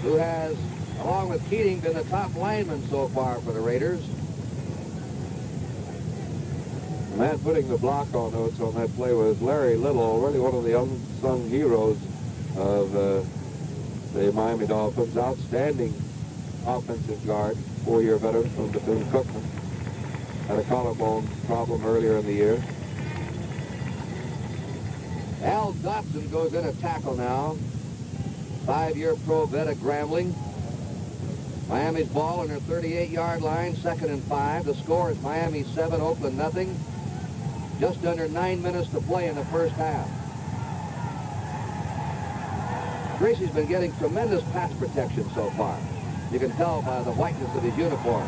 Who has, along with Keating, been the top lineman so far for the Raiders. The man putting the block on Oates on that play was Larry Little, really one of the unsung heroes of the Miami Dolphins. Outstanding offensive guard, 4-year veteran from Bethune-Cookman. Had a collarbone problem earlier in the year. Al Dotson goes in a tackle now. 5-year pro vet at Grambling. Miami's ball on their 38-yard line, 2nd and 5. The score is Miami 7, Oakland nothing. Just under 9 minutes to play in the first half. Greasy's been getting tremendous pass protection so far. You can tell by the whiteness of his uniform.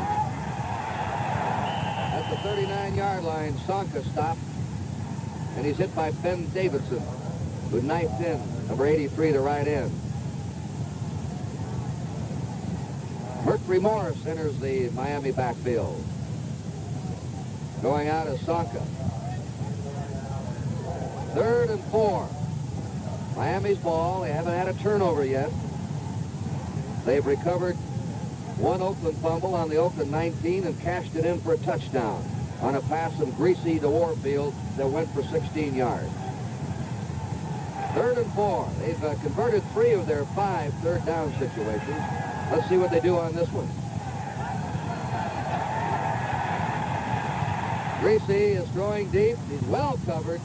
At the 39-yard line, Sonka stopped, and he's hit by Ben Davidson, who knifed in, number 83, the right end. Mercury Morris enters the Miami backfield. Going out is Sonka. 3rd and 4. Miami's ball. They haven't had a turnover yet. They've recovered one Oakland fumble on the Oakland 19 and cashed it in for a touchdown on a pass from Greasy to Warfield that went for 16 yards. 3rd and 4. They've converted 3 of their 5 third down situations. Let's see what they do on this one. Greasy is throwing deep. He's well covered.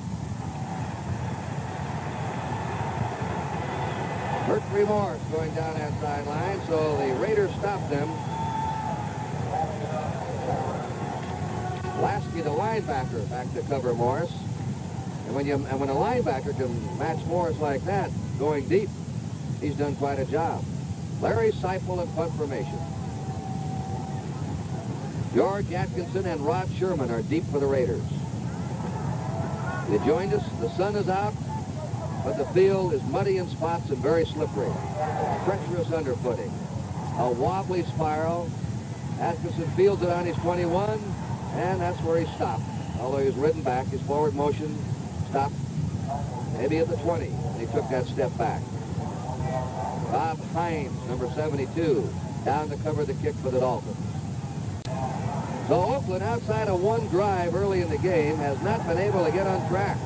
Mercury Morris going down that sideline, so the Raiders stopped them. Lasky, the linebacker, back to cover Morris. And when a linebacker can match Morris like that, going deep, he's done quite a job. Larry Seifel in punt formation. George Atkinson and Rod Sherman are deep for the Raiders. They joined us. The sun is out, but the field is muddy in spots and very slippery. Treacherous underfooting. A wobbly spiral. Atkinson fields it on his 21, and that's where he stopped. Although he was ridden back, his forward motion stopped maybe at the 20, and he took that step back. Bob Hines, number 72, down to cover the kick for the Dolphins. So Oakland, outside of one drive early in the game, has not been able to get on track.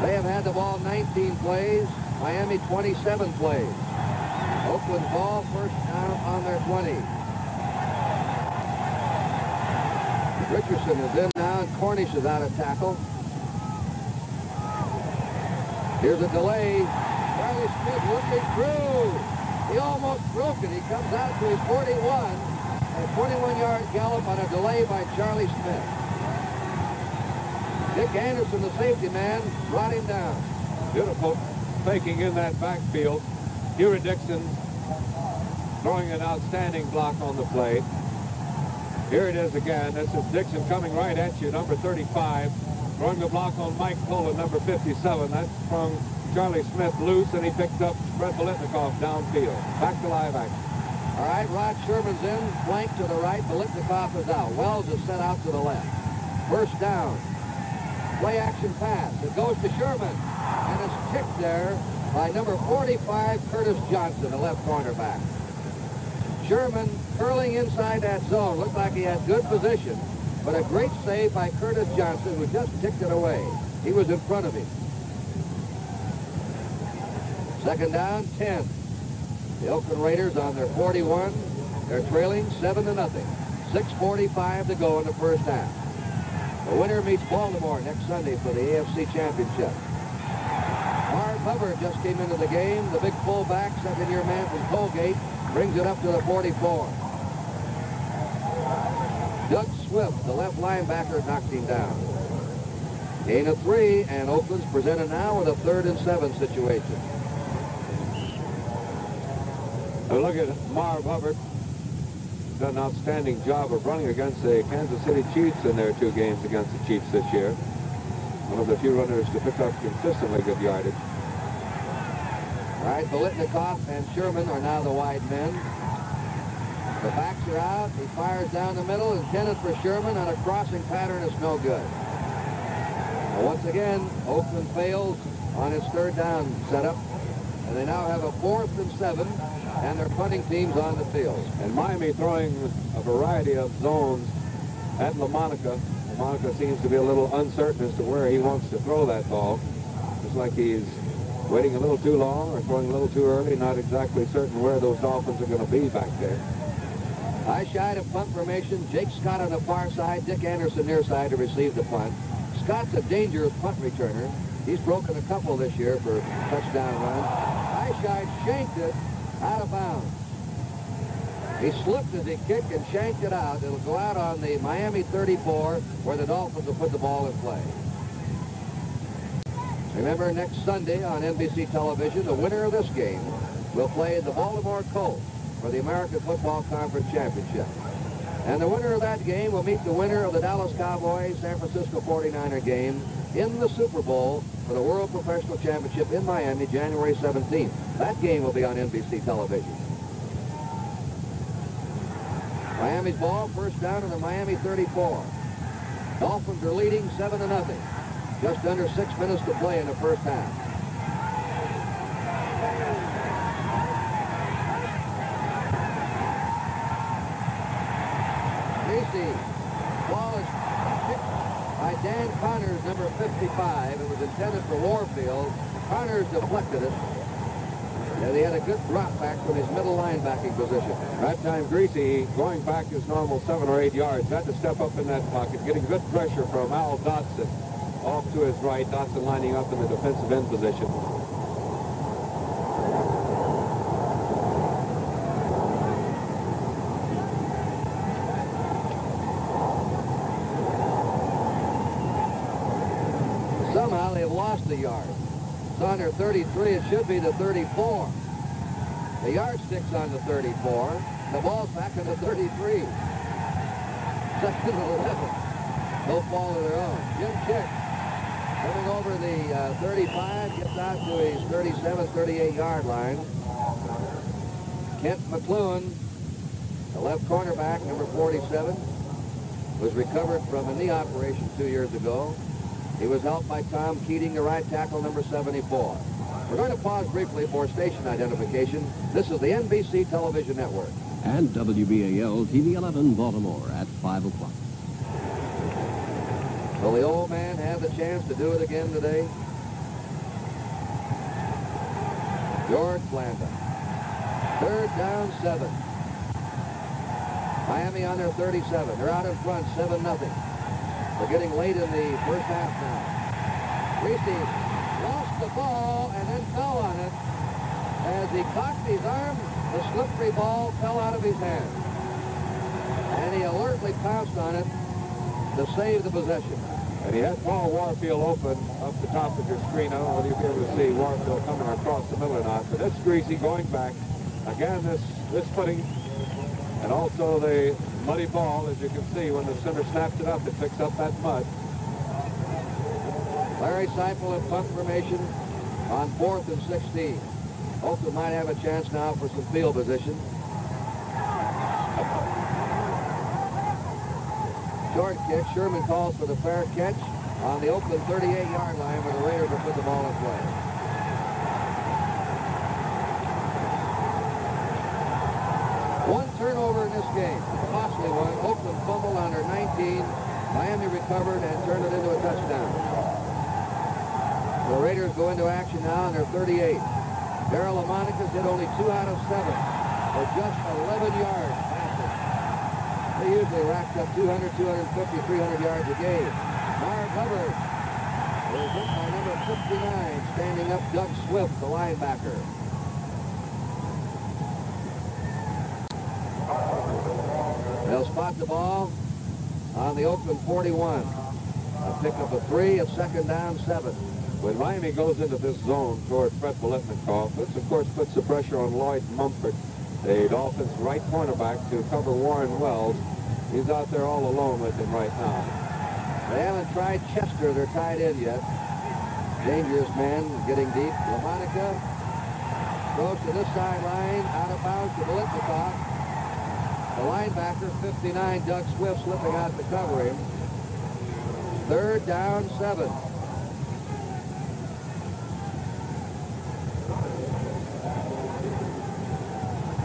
They have had the ball 19 plays, Miami 27 plays. Oakland ball first down on their 20. Richardson is in now, and Cornish is out of tackle. Here's a delay. Charlie Smith looking through. He almost broke it. He comes out to his 41. A 21-yard gallop on a delay by Charlie Smith. Dick Anderson, the safety man, brought him down. Beautiful faking in that backfield. Huey Dixon throwing an outstanding block on the play. Here it is again. This is Dixon coming right at you, number 35. Throwing the block on Mike Pullen, number 57. That's from Charlie Smith loose, and he picked up Fred Biletnikoff downfield. Back to live action. All right, Rod Sherman's in, flank to the right. Biletnikoff is out. Wells is set out to the left. First down. Play action pass. It goes to Sherman, and it's kicked there by number 45, Curtis Johnson, the left cornerback. Sherman curling inside that zone. Looked like he had good position, but a great save by Curtis Johnson, who just kicked it away. He was in front of him. Second down, 10. The Oakland Raiders on their 41. They're trailing 7-0. 6:45 to go in the first half. The winner meets Baltimore next Sunday for the AFC Championship. Marv Hubbard just came into the game. The big fullback, second-year man from Colgate, brings it up to the 44. Doug Swift, the left linebacker, knocked him down. Gain of 3, and Oakland's presented now with a 3rd and 7 situation. Look at Marv Hubbard. Done an outstanding job of running against the Kansas City Chiefs in their 2 games against the Chiefs this year. One of the few runners to pick up consistently good yardage. All right, Biletnikoff and Sherman are now the wide men. The backs are out. He fires down the middle, intended for Sherman on a crossing pattern. It's no good. Well, once again, Oakland fails on its 3rd down setup, and they now have a 4th and 7. And their punting team's on the field. And Miami throwing a variety of zones at LaMonica. LaMonica seems to be a little uncertain as to where he wants to throw that ball. Looks like he's waiting a little too long or throwing a little too early. Not exactly certain where those Dolphins are going to be back there. High side of punt formation. Jake Scott on the far side. Dick Anderson near side to receive the punt. Scott's a dangerous punt returner. He's broken a couple this year for touchdown runs. High side shanked it out of bounds. He slipped as he kicked and shanked it out. It'll go out on the Miami 34, where the Dolphins will put the ball in play. Remember, next Sunday on NBC television, the winner of this game will play the Baltimore Colts for the American Football Conference Championship. And the winner of that game will meet the winner of the Dallas Cowboys San Francisco 49er game in the Super Bowl for the World Professional Championship in Miami, January 17th. That game will be on NBC television. Miami's ball, first down in the Miami 34. Dolphins are leading 7-0. Just under 6 minutes to play in the first half. Ball is kicked by Dan Connors, number 55. It was intended for Warfield. Connors deflected it. And he had a good drop back from his middle linebacking position. That time, Greasy, going back his normal 7 or 8 yards, had to step up in that pocket, getting good pressure from Al Dotson off to his right. Dotson lining up in the defensive end position. Somehow they've lost a yard. It's on their 33. It should be the 34. The yardstick's on the 34. The ball's back on the 33. Second and 11. No fall of their own. Jim Chick coming over the 35, gets out to his 37, 38-yard line. Kent McClune, the left cornerback, number 47, was recovered from a knee operation 2 years ago. He was helped by Tom Keating, the right tackle, number 74. We're going to pause briefly for station identification. This is the NBC Television Network. And WBAL TV 11 Baltimore at 5 o'clock. Will the old man have the chance to do it again today? George Blanda. 3rd down, 7. Miami on their 37. They're out in front, 7-0. We're getting late in the first half now. Greasy lost the ball and then fell on it. As he cocked his arm, the slippery ball fell out of his hand. And he alertly pounced on it to save the possession. And he had Paul Warfield open up the top of your screen. I don't know whether you'll be able to see Warfield coming across the middle or not. But that's Greasy going back. Again, this footing and also the muddy ball, as you can see, when the center snaps it up, it picks up that mud. Larry Seifel in punt formation on 4th and 16. Oakland might have a chance now for some field position. Short kick. Sherman calls for the fair catch on the Oakland 38-yard line where the Raiders will put the ball in play. One turnover in this game, a costly one. Oakland fumbled on their 19. Miami recovered and turned it into a touchdown. The Raiders go into action now on their 38. Darryl LaMonica did only 2 out of 7 for just 11 yards passing. They usually racked up 200, 250, 300 yards a game. Marv Hubbard was hit by number 59, standing up Doug Swift, the linebacker. They'll spot the ball on the Oakland 41. A pick up a 3 at 2nd down, 7. When Miami goes into this zone toward Fred Biletnikoff, this, of course, puts the pressure on Lloyd Mumford, the Dolphins' right cornerback, to cover Warren Wells. He's out there all alone with him right now. They haven't tried Chester, their tight end, yet. Dangerous man, getting deep. LaMonica goes to this sideline, out of bounds to Biletnikoff. The linebacker, 59, Doug Swift, slipping out to cover him. 3rd down, 7.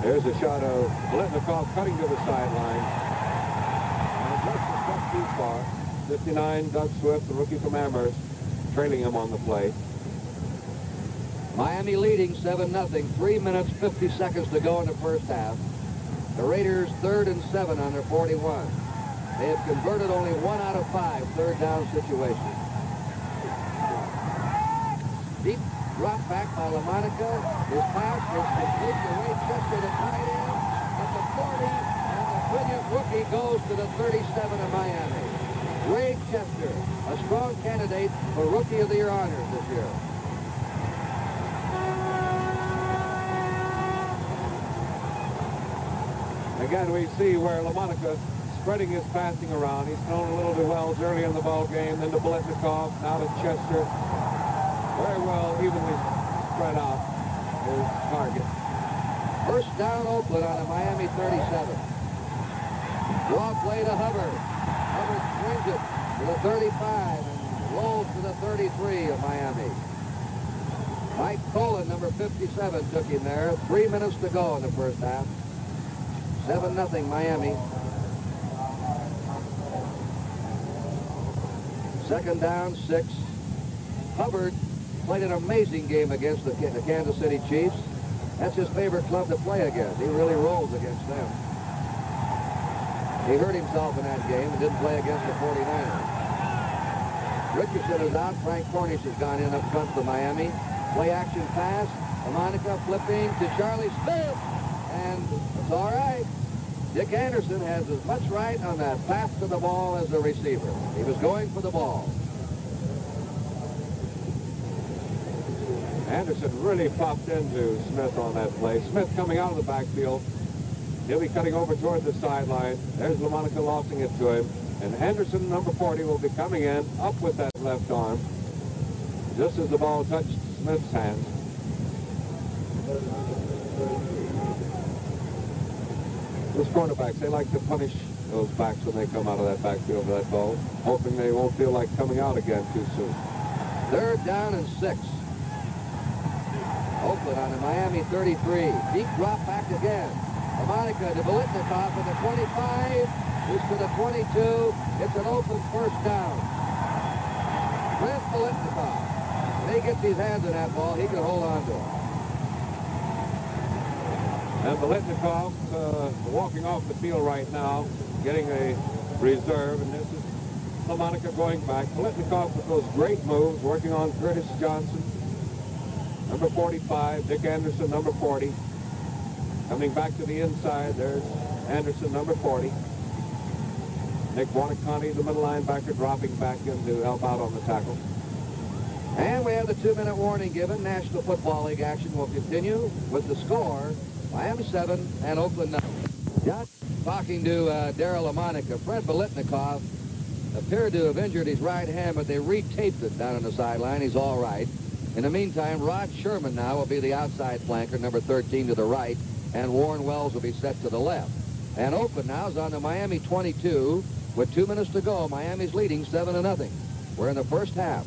There's a shot of Biletnikoff cutting to the sideline. And just a step too far. 59, Doug Swift, the rookie from Amherst, trailing him on the play. Miami leading 7-0. 3 minutes, 50 seconds to go in the first half. The Raiders 3rd and 7 on their 41. They have converted only 1 out of 5 3rd down situations. Deep drop back by LaMonica. His pass is complete to Ray Chester, the tight end, at the 40, and the brilliant rookie goes to the 37 of Miami. Ray Chester, a strong candidate for Rookie of the Year honors this year. Again, we see where LaMonica spreading his passing around. He's thrown a little to Wells early in the ball game, then to Biletnikoff, now to Chester. Very well evenly spread out his target. First down, Oakland on the Miami 37. Draw play to Hubbard. Hubbard swings it to the 35 and rolls to the 33 of Miami. Mike Colin, number 57, took him there. 3 minutes to go in the first half. 7-0 Miami. Second down, 6. Hubbard played an amazing game against the Kansas City Chiefs. That's his favorite club to play against. He really rolls against them. He hurt himself in that game and didn't play against the 49ers. Richardson is out. Frank Cornish has gone in up front for Miami. Play action pass. LaMonica flipping to Charlie Smith. And it's all right. Dick Anderson has as much right on that pass to the ball as the receiver. He was going for the ball. Anderson really popped into Smith on that play. Smith coming out of the backfield. He'll be cutting over toward the sideline. There's LaMonica lofting it to him. And Anderson, number 40, will be coming in up with that left arm just as the ball touched Smith's hand. Those cornerbacks, they like to punish those backs when they come out of that backfield for that ball, hoping they won't feel like coming out again too soon. Third down and 6. Oakland on the Miami 33. Deep drop back again. LaMonica to Biletnikoff at the 25. He's to the 22. It's an open first down. Brent Biletnikoff. If he gets his hands on that ball, he can hold on to it. And Biletnikoff walking off the field right now, getting a reserve, and this is LaMonica going back. Biletnikoff with those great moves, working on Curtis Johnson, number 45, Dick Anderson, number 40. Coming back to the inside, there's Anderson, number 40. Nick Buoniconti, the middle linebacker, dropping back in to help out on the tackle. And we have the 2-minute warning given. National Football League action will continue with the score, Miami 7 and Oakland 9. Talking to Darryl LaMonica, Fred Biletnikoff appeared to have injured his right hand, but they retaped it down on the sideline. He's all right. In the meantime, Rod Sherman now will be the outside flanker, number 13 to the right, and Warren Wells will be set to the left. And Oakland now is on the Miami 22 with 2 minutes to go. Miami's leading 7-0. We're in the first half.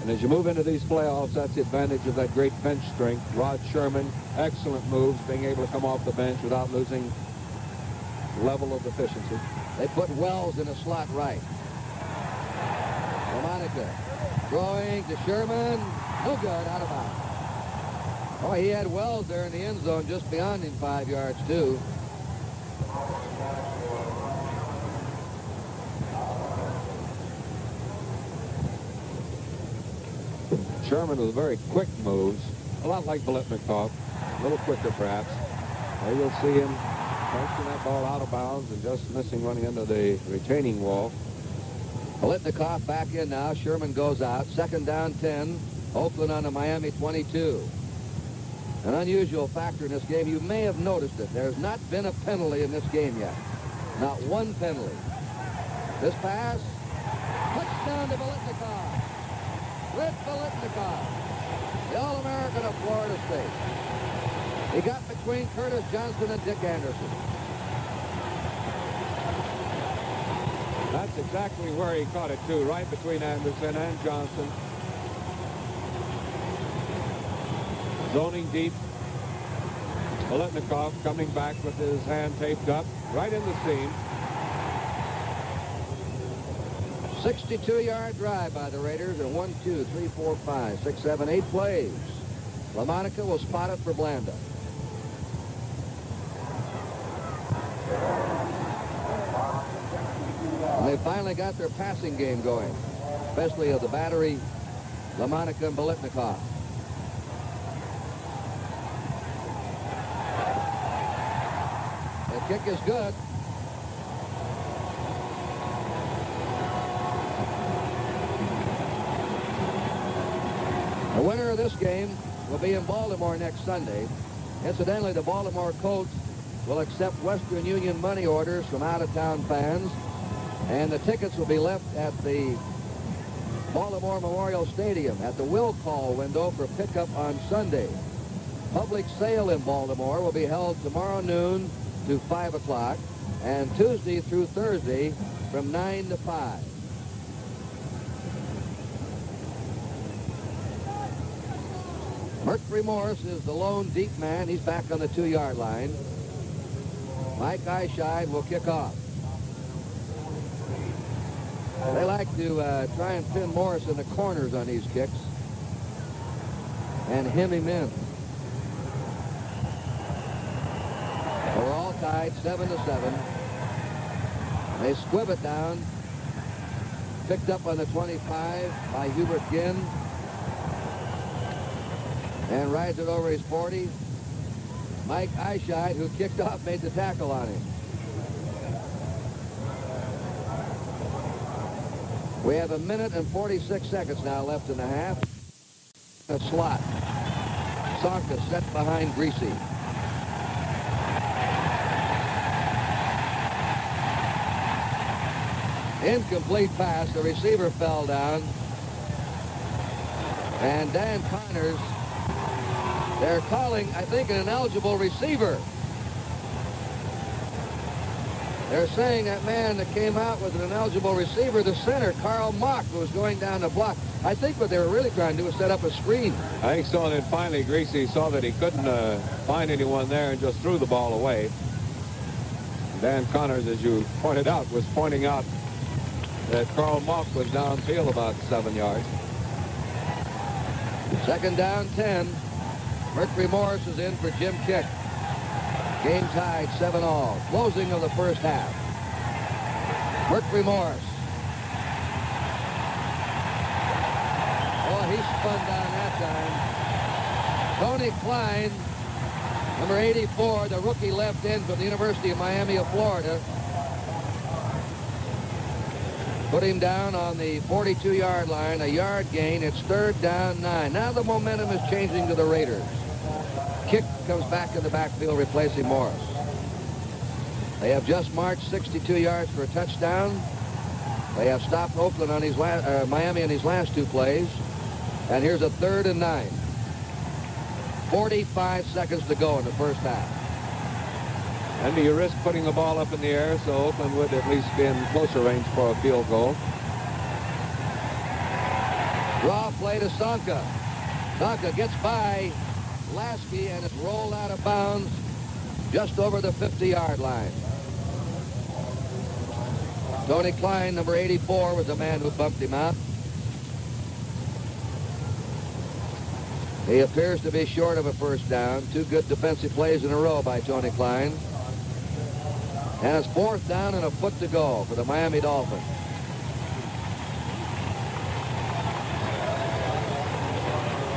And as you move into these playoffs, that's the advantage of that great bench strength. Rod Sherman, excellent moves, being able to come off the bench without losing level of efficiency. They put Wells in a slot right. LaMonica throwing to Sherman. No good, out of bounds. Oh, he had Wells there in the end zone just beyond him 5 yards, too. Sherman with very quick moves, a lot like Biletnikoff, a little quicker perhaps. There you'll see him punching that ball out of bounds and just missing running into the retaining wall. Biletnikoff back in now. Sherman goes out. Second down 10. Oakland on the Miami 22. An unusual factor in this game. You may have noticed it. There's not been a penalty in this game yet. Not one penalty. This pass. Touchdown to Biletnikoff. Red Biletnikoff, the All-American of Florida State. He got between Curtis Johnson and Dick Anderson. That's exactly where he caught it, too, right between Anderson and Johnson. Zoning deep. Biletnikoff coming back with his hand taped up, right in the seam. 62-yard drive by the Raiders, and 1, 2, 3, 4, 5, 6, 7, 8 plays. LaMonica will spot it for Blanda. And they finally got their passing game going, especially of the battery, LaMonica and Biletnikoff. The kick is good. The winner of this game will be in Baltimore next Sunday. Incidentally, the Baltimore Colts will accept Western Union money orders from out-of-town fans, and the tickets will be left at the Baltimore Memorial Stadium at the will call window for pickup on Sunday. Public sale in Baltimore will be held tomorrow noon to 5 o'clock, and Tuesday through Thursday from 9 to 5. Mercury Morris is the lone deep man. He's back on the 2-yard line. Mike Eyeshine will kick off. They like to try and pin Morris in the corners on these kicks and hem him in. We're all tied 7-7. They squib it down. Picked up on the 25 by Hubert Ginn. And rides it over his 40. Mike Eichheit, who kicked off, made the tackle on him. We have 1 minute and 46 seconds now left in the half. A slot. Sonka set behind Greasy. Incomplete pass. The receiver fell down. And Dan Connors, they're calling, I think, an ineligible receiver. They're saying that man that came out with an ineligible receiver, the center, Carl Mock, who was going down the block. I think what they were really trying to do was set up a screen. I think so, and then finally Greasy saw that he couldn't find anyone there and just threw the ball away. Dan Connors, as you pointed out, was pointing out that Carl Mock was downfield about 7 yards. Second down, 10. Mercury Morris is in for Jim Kick. Game tied 7-all. Closing of the first half. Mercury Morris. Oh, he spun down that time. Tony Klein, number 84, the rookie left end from the University of Miami of Florida. Put him down on the 42-yard line, a yard gain. It's third down, 9. Now the momentum is changing to the Raiders. Kick comes back in the backfield, replacing Morris. They have just marched 62 yards for a touchdown. They have stopped Oakland on his Miami on his last 2 plays. And here's a 3rd and 9. 45 seconds to go in the first half. And do you risk putting the ball up in the air so Oakland would at least be in closer range for a field goal? Draw play to Sonka. Sonka gets by Lasky and it's rolled out of bounds just over the 50-yard line. Tony Klein, number 84, was the man who bumped him out. He appears to be short of a first down. 2 good defensive plays in a row by Tony Klein. And it's 4th down and a foot to go for the Miami Dolphins.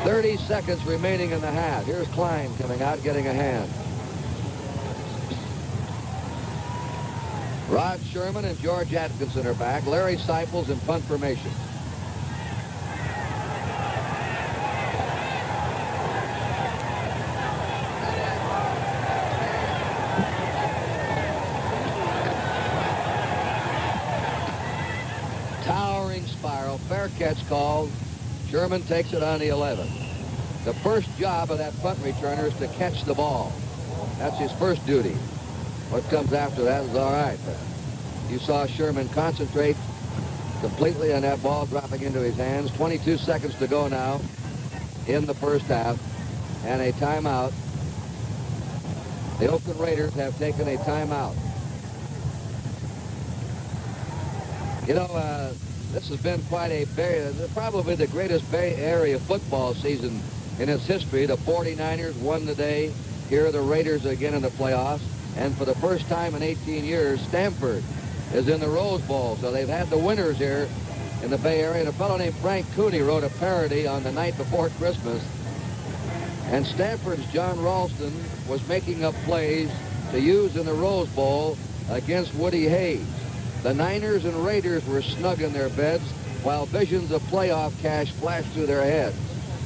.30 seconds remaining in the half. Here's Klein coming out, getting a hand. Rod Sherman and George Atkinson are back. Larry Seipels in punt formation. Towering spiral. Fair catch called. Sherman takes it on the 11. The first job of that punt returner is to catch the ball. That's his first duty. What comes after that is all right. You saw Sherman concentrate completely on that ball dropping into his hands. 22 seconds to go now in the first half. And a timeout. The Oakland Raiders have taken a timeout. You know, this has been quite a probably the greatest Bay Area football season in its history. The 49ers won today. Here are the Raiders again in the playoffs. And for the first time in 18 years, Stanford is in the Rose Bowl. So they've had the winners here in the Bay Area. And a fellow named Frank Cooney wrote a parody on the night before Christmas. And Stanford's John Ralston was making up plays to use in the Rose Bowl against Woody Hayes. The Niners and Raiders were snug in their beds while visions of playoff cash flashed through their heads.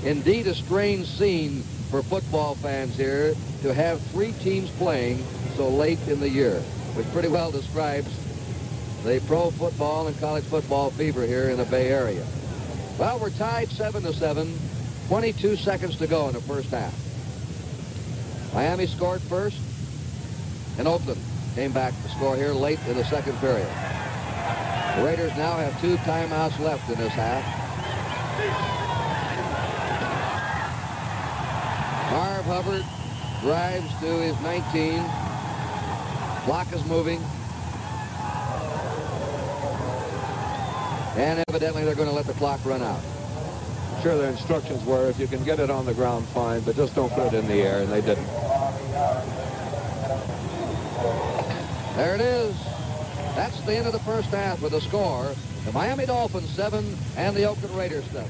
Indeed, a strange scene for football fans here to have 3 teams playing so late in the year, which pretty well describes the pro football and college football fever here in the Bay Area. Well, we're tied 7-7, 22 seconds to go in the first half. Miami scored first, and Oakland came back to score here late in the second period. The Raiders now have 2 timeouts left in this half. Marv Hubbard drives to his 19. Clock is moving. And evidently they're going to let the clock run out. Sure, their instructions were if you can get it on the ground, fine, but just don't put it in the air, and they didn't. There it is. That's the end of the first half with the score. The Miami Dolphins 7 and the Oakland Raiders 7.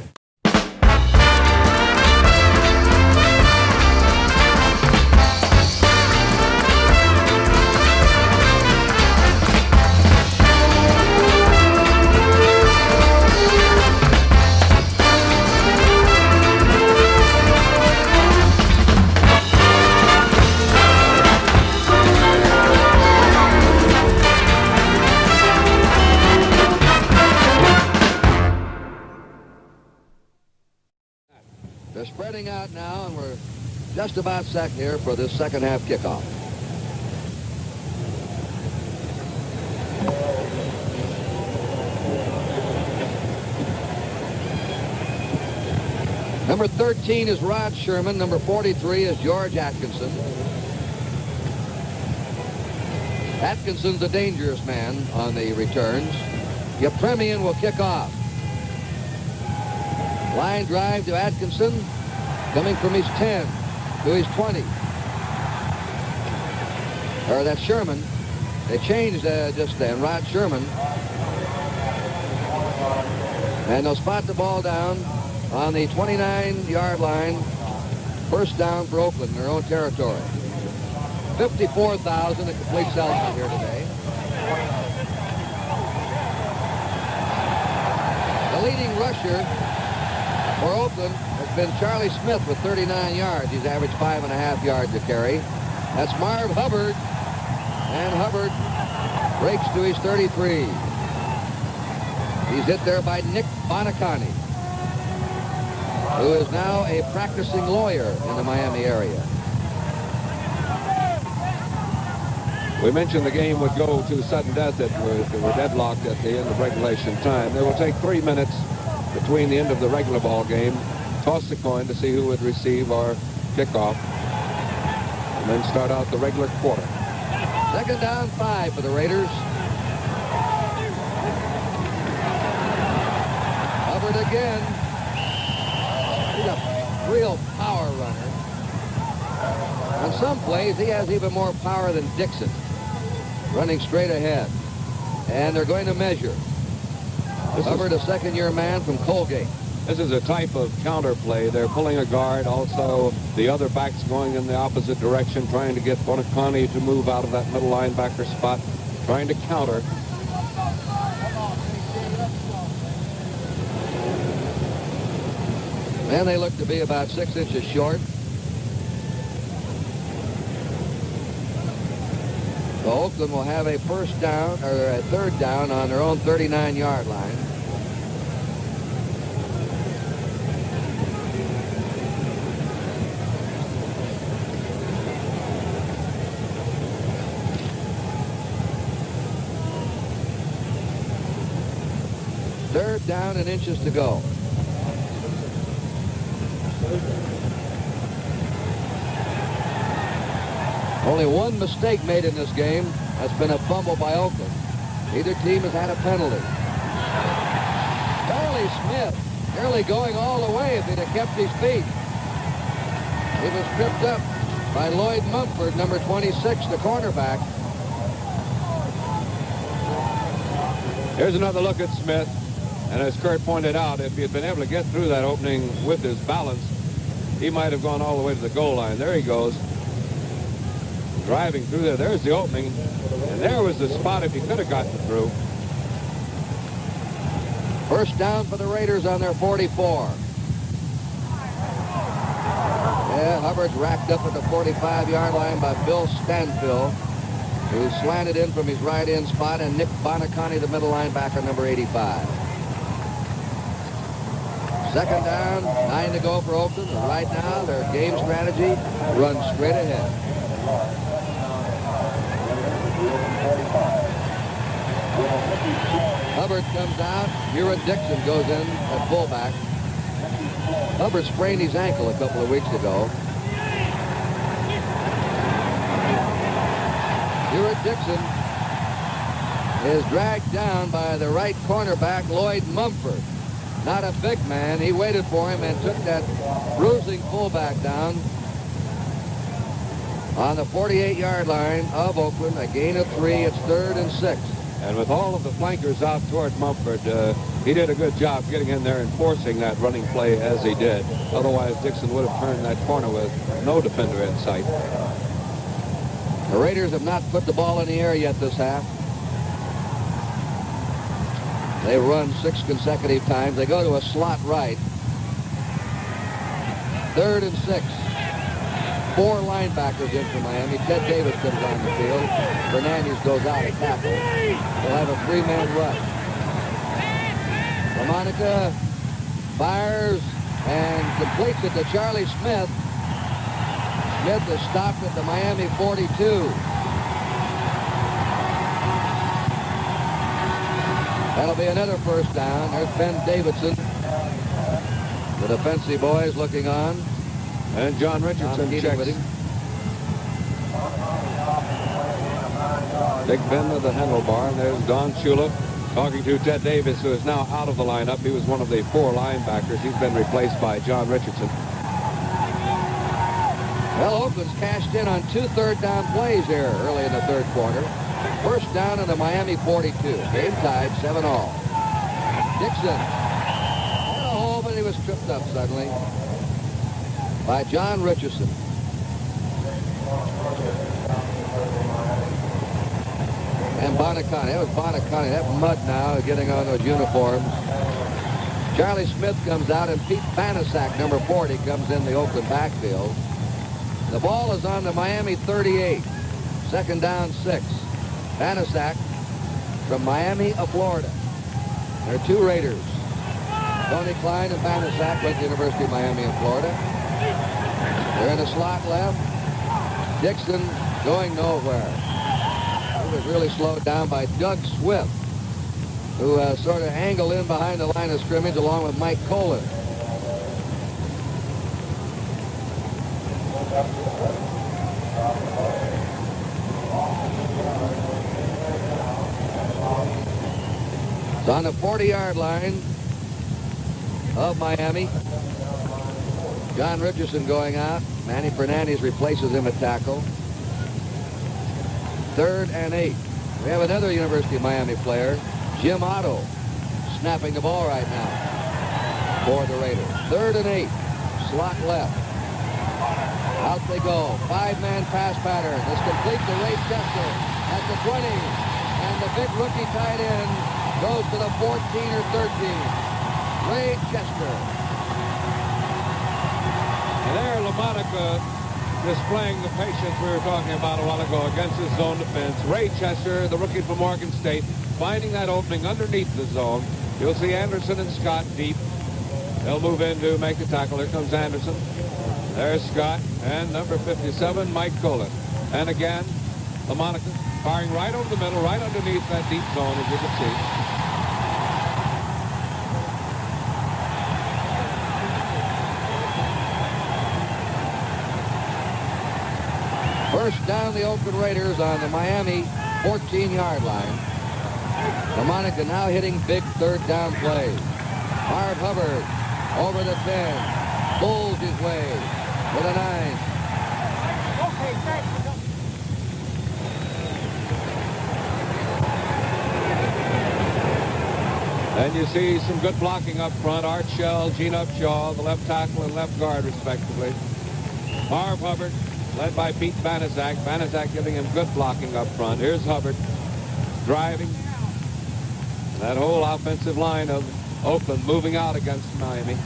They're spreading out now, and we're just about set here for this second half kickoff. Number 13 is Rod Sherman. Number 43 is George Atkinson. Atkinson's a dangerous man on the returns. Yepremian will kick off. Line drive to Atkinson, coming from his 10 to his 20. Or that's Sherman. They changed just then. Rod Sherman. And they'll spot the ball down on the 29-yard line. First down for Oakland in their own territory. 54,000 at complete sell here today. The leading rusher for Oakland has been Charlie Smith with 39 yards. He's averaged 5.5 yards a carry. That's Marv Hubbard. And Hubbard breaks to his 33. He's hit there by Nick Bonacani, who is now a practicing lawyer in the Miami area. We mentioned the game would go to sudden death. They were deadlocked at the end of regulation time. They will take 3 minutes between the end of the regular ball game, toss the coin to see who would receive our kickoff, and then start out the regular quarter. Second down 5 for the Raiders. Hubbard again. He's a real power runner. On some plays, he has even more power than Dixon, running straight ahead. And they're going to measure. Hubbard, a second-year man from Colgate. This is a type of counter play. They're pulling a guard. Also, the other backs going in the opposite direction, trying to get Bonacani to move out of that middle linebacker spot, trying to counter. And they look to be about 6 inches short. So Oakland will have a first down, or a third down on their own 39-yard line. Third down and inches to go. Only one mistake made in this game. That's been a fumble by Oakland. Neither team has had a penalty. Charlie Smith nearly going all the way if he'd have kept his feet. He was tripped up by Lloyd Mumford, number 26, the cornerback. Here's another look at Smith. And as Kurt pointed out, if he had been able to get through that opening with his balance, he might have gone all the way to the goal line. There he goes, driving through there. There's the opening. And there was the spot if he could have gotten through. First down for the Raiders on their 44. Yeah, Hubbard's racked up at the 45-yard line by Bill Stanfill, who slanted in from his right end spot, and Nick Bonacani, the middle linebacker, number 85. Second down, 9 to go for Oakland. And right now, their game strategy runs straight ahead. Hubbard comes out. Heward Dixon goes in at fullback. Hubbard sprained his ankle a couple of weeks ago. Heward Dixon is dragged down by the right cornerback, Lloyd Mumford. Not a big man. He waited for him and took that bruising fullback down on the 48-yard line of Oakland. A gain of 3. It's 3rd and 6. And with all of the flankers out toward Mumford, he did a good job getting in there and forcing that running play as he did. Otherwise, Dixon would have turned that corner with no defender in sight. The Raiders have not put the ball in the air yet this half. They run 6 consecutive times. They go to a slot right. 3rd and 6. 4 linebackers in for Miami. Ted Davis comes on the field. Fernandez goes out to tackle. They'll have a 3-man rush. LaMonica fires and completes it to Charlie Smith. Smith is stopped at the Miami 42. That'll be another first down. There's Ben Davidson. The defensive boys looking on. And John Richardson checks. With him. Big Ben with the handlebar. And there's Don Shula talking to Ted Davis, who is now out of the lineup. He was one of the 4 linebackers. He's been replaced by John Richardson. Well, Oakland's cashed in on 2 third-down plays here early in the 3rd quarter. First down in the Miami 42. Game tied, 7-all. Dixon had a hole, but he was tripped up suddenly by John Richardson. And Bonacani. That was Bonacani. That mud now getting on those uniforms. Charlie Smith comes out, and Pete Banaszak, number 40, comes in the Oakland backfield. The ball is on the Miami 38. 2nd down, 6. Banaszak from Miami of Florida. There are 2 Raiders. Tony Klein and Banaszak went to the University of Miami in Florida. They're in the slot left. Dixon going nowhere. He was really slowed down by Doug Swift, who sort of angled in behind the line of scrimmage along with Mike Colin. It's on the 40-yard line of Miami. John Richardson going out. Manny Fernandez replaces him at tackle. 3rd and 8. We have another University of Miami player, Jim Otto, snapping the ball right now for the Raiders. 3rd and 8. Slot left. Out they go. 5-man pass pattern. This complete to Ray Chester at the 20. And the big rookie tight end goes to the 14 or 13. Ray Chester. And there, LaMonica displaying the patience we were talking about a while ago against his zone defense. Ray Chester, the rookie from Morgan State, finding that opening underneath the zone. You'll see Anderson and Scott deep. They'll move in to make the tackle. Here comes Anderson. There's Scott and number 57, Mike Colin. And again, LaMonica firing right over the middle, right underneath that deep zone, as you can see. First down the Oakland Raiders on the Miami 14-yard line. LaMonica now hitting big 3rd down plays. Marv Hubbard over the 10. Bulls his way with a 9. And you see some good blocking up front. Art Shell, Gene Upshaw, the left tackle and left guard, respectively. Marv Hubbard, led by Pete Banaszak. Banaszak giving him good blocking up front. Here's Hubbard driving. That whole offensive line of Oakland moving out against Miami.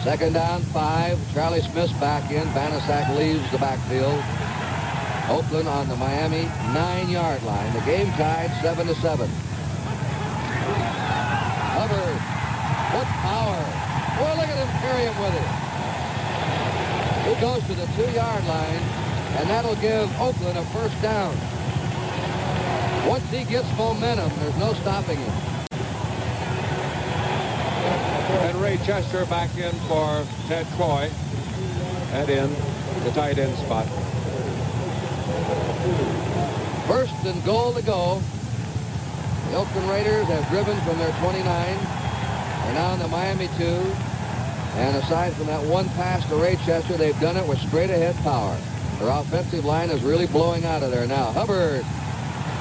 2nd down, 5. Charlie Smith's back in. Banaszak leaves the backfield. Oakland on the Miami 9-yard line. The game tied 7-7. Hubbard, what power. Boy, look at him carry him with it. He goes to the 2-yard line, and that'll give Oakland a first down. Once he gets momentum, there's no stopping him. And Ray Chester back in for Ted Troy at in the tight end spot. 1st and goal to go The Oakland Raiders have driven from their 29. They're now in the Miami 2. And aside from that one pass to Ray Chester, they've done it with straight-ahead power. Their offensive line is really blowing out of there now. Hubbard,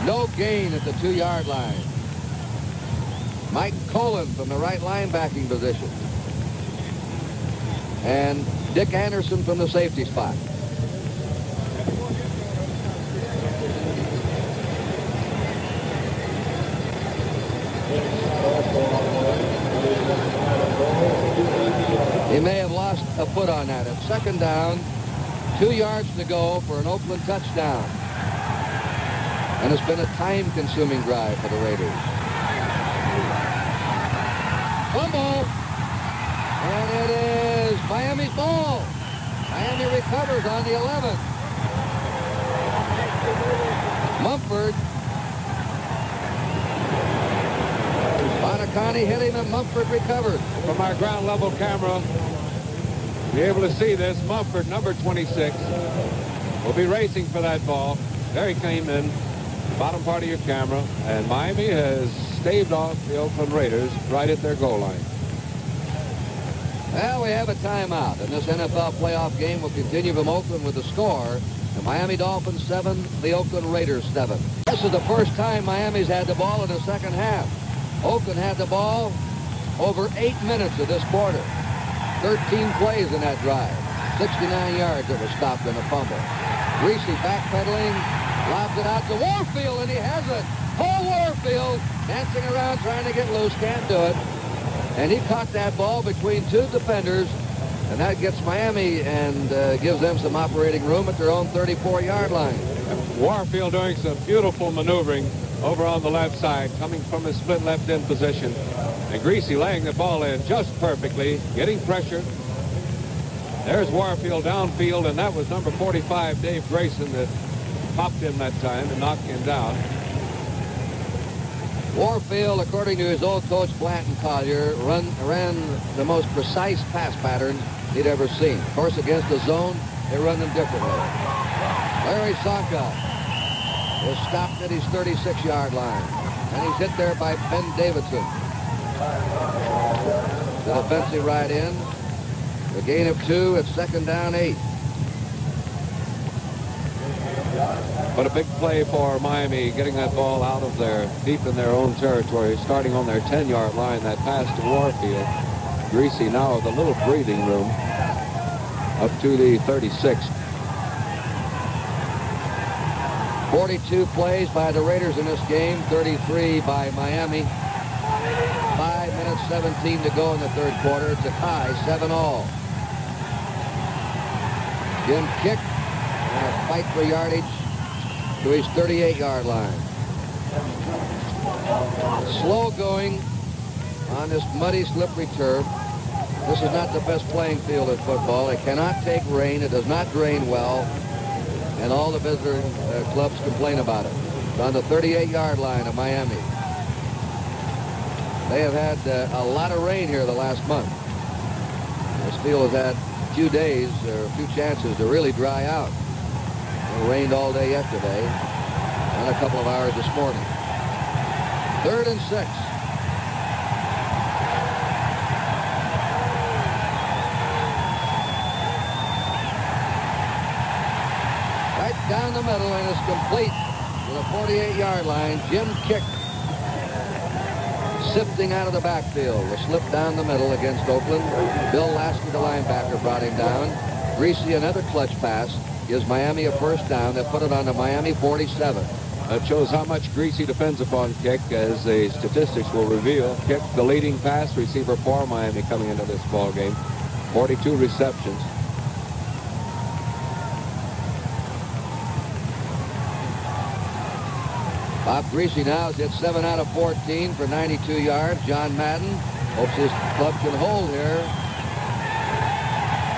no gain at the 2-yard line. Mike Colon from the right linebacking position. And Dick Anderson from the safety spot. He may have lost a foot on that. It's second down, 2 yards to go for an Oakland touchdown. And it's been a time-consuming drive for the Raiders. Fumble. And it is Miami's ball. Miami recovers on the 11. Mumford. Bonacani hit him and Mumford recovered. From our ground level camera, be able to see this. Mumford, number 26, will be racing for that ball. There he came in, bottom part of your camera, and Miami has staved off the Oakland Raiders right at their goal line. Well, we have a timeout, and this NFL playoff game will continue from Oakland with the score. The Miami Dolphins 7, the Oakland Raiders 7. This is the first time Miami's had the ball in the second half. Oakland had the ball over 8 minutes of this quarter. 13 plays in that drive. 69 yards that was stopped in a fumble. Greasy backpedaling, lobs it out to Warfield, and he has it. Paul Warfield dancing around trying to get loose, can't do it. And he caught that ball between 2 defenders, and that gets Miami and gives them some operating room at their own 34-yard line. Warfield doing some beautiful maneuvering over on the left side, coming from his split left end position. And Greasy laying the ball in just perfectly, getting pressure. There's Warfield downfield, and that was number 45, Dave Grayson, that popped him that time and knocked him down. Warfield, according to his old coach Blanton Collier, ran the most precise pass pattern he'd ever seen. Of course, against the zone, they run them differently. Larry Csonka is stopped at his 36-yard line, and he's hit there by Ben Davidson. The defensive right end. The gain of 2 at second down 8. But a big play for Miami, getting that ball out of there, deep in their own territory, starting on their 10-yard line. That pass to Warfield. Greasy now with a little breathing room up to the 36. 42 plays by the Raiders in this game, 33 by Miami. 5 minutes, 17 to go in the third quarter. It's a tie, 7-all. Jim kick and a fight for yardage to his 38-yard line. Slow going on this muddy, slippery turf. This is not the best playing field in football. It cannot take rain. It does not drain well. And all the visitor clubs complain about it. It's on the 38-yard line of Miami. They have had a lot of rain here the last month. This field has had a few days, or a few chances to really dry out. It rained all day yesterday and a couple of hours this morning. 3rd and 6. Right down the middle, and it's complete to the 48-yard line. Jim Kick sifting out of the backfield. A slip down the middle against Oakland. Bill Lasky, the linebacker, brought him down. Greasy, another clutch pass, gives Miami a first down. They put it on the Miami 47. That shows how much Greasy depends upon Kick, as the statistics will reveal. Kick, the leading pass receiver for Miami coming into this ball game. 42 receptions. Bob Greasy now has hit 7 out of 14 for 92 yards. John Madden hopes his club can hold here.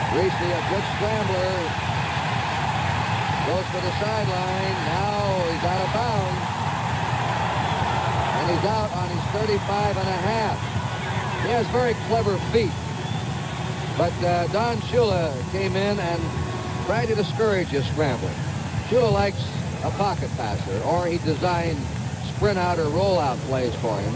Greasy, a good scrambler. Goes for the sideline. Now he's out of bounds. And he's out on his 35 and a half. He has very clever feet. But Don Shula came in and tried to discourage his scrambling. Shula likes a pocket passer, or he designed sprint out or roll out plays for him.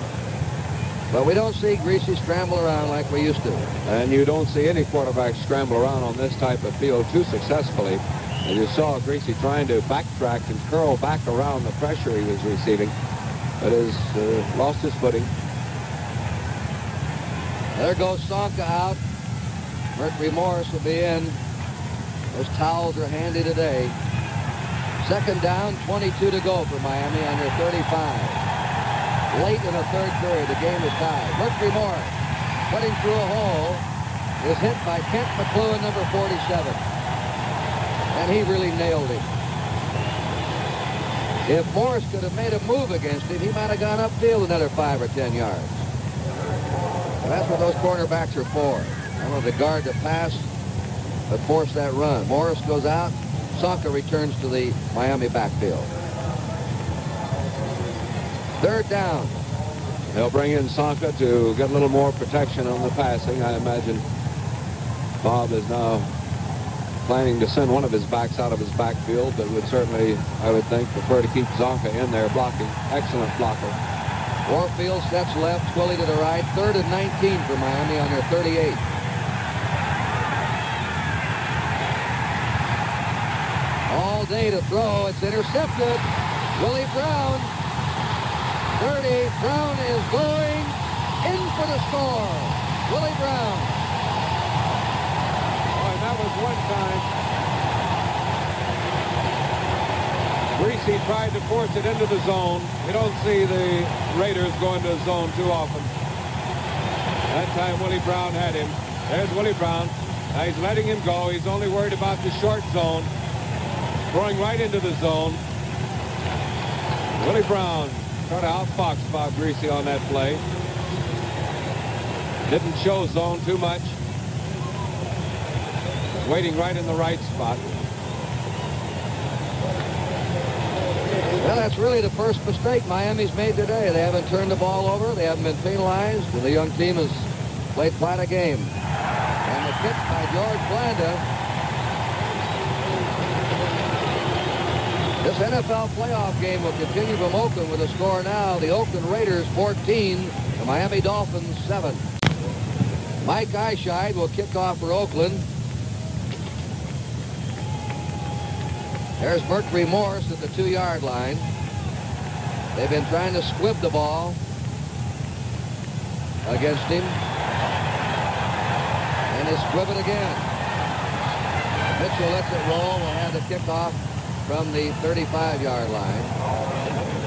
But we don't see Greasy scramble around like we used to. And you don't see any quarterback scramble around on this type of field too successfully. And you saw Greasy trying to backtrack and curl back around the pressure he was receiving, but has lost his footing. There goes Sonka out. Mercury Morris will be in. Those towels are handy today. Second down, 22 to go for Miami on their 35. Late in the third period, the game is tied. Mercury Morris, cutting through a hole, is hit by Kent McLuhan, number 47. And he really nailed him. If Morris could have made a move against him, he might have gone upfield another 5 or 10 yards. And that's what those cornerbacks are for. I don't know, to guard the pass, but force that run. Morris goes out. Sonka returns to the Miami backfield. Third down. They'll bring in Sonka to get a little more protection on the passing. I imagine Bob is now planning to send one of his backs out of his backfield, but would certainly, I would think, prefer to keep Zonka in there blocking. Excellent blocker. Warfield sets left, Twilly to the right. 3rd and 19 for Miami on their 38. All day to throw. It's intercepted. Willie Brown. 30. Brown is going in for the score. Willie Brown. Oh, and that was one time Greasy tried to force it into the zone. We don't see the Raiders going to the zone too often. That time Willie Brown had him. There's Willie Brown. Now he's letting him go. He's only worried about the short zone. Throwing right into the zone. Willie Brown trying to outfox Bob Greasy on that play. Didn't show zone too much. Waiting right in the right spot. Well, that's really the first mistake Miami's made today. They haven't turned the ball over. They haven't been penalized. And the young team has played quite a game. And the kick by George Blanda. This NFL playoff game will continue from Oakland with a score now. The Oakland Raiders 14, the Miami Dolphins 7. Mike Eyeshide will kick off for Oakland. There's Mercury Morris at the 2-yard line. They've been trying to squib the ball against him. And they squib it again. Mitchell lets it roll. Will have the kickoff from the 35-yard line.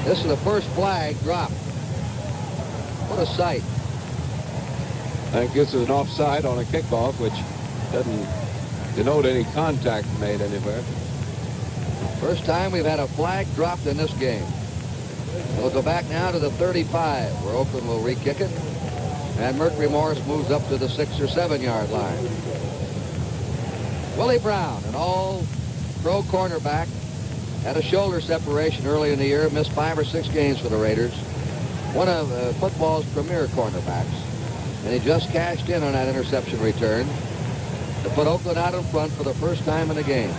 This is the first flag dropped. What a sight. I think this is an offside on a kickoff, which doesn't denote any contact made anywhere. First time we've had a flag dropped in this game. We'll go back now to the 35, where Oakland will re-kick it. And Mercury Morris moves up to the 6 or 7-yard line. Willie Brown, an all-pro cornerback, had a shoulder separation early in the year, missed 5 or 6 games for the Raiders. One of football's premier cornerbacks. And he just cashed in on that interception return to put Oakland out in front for the first time in the game.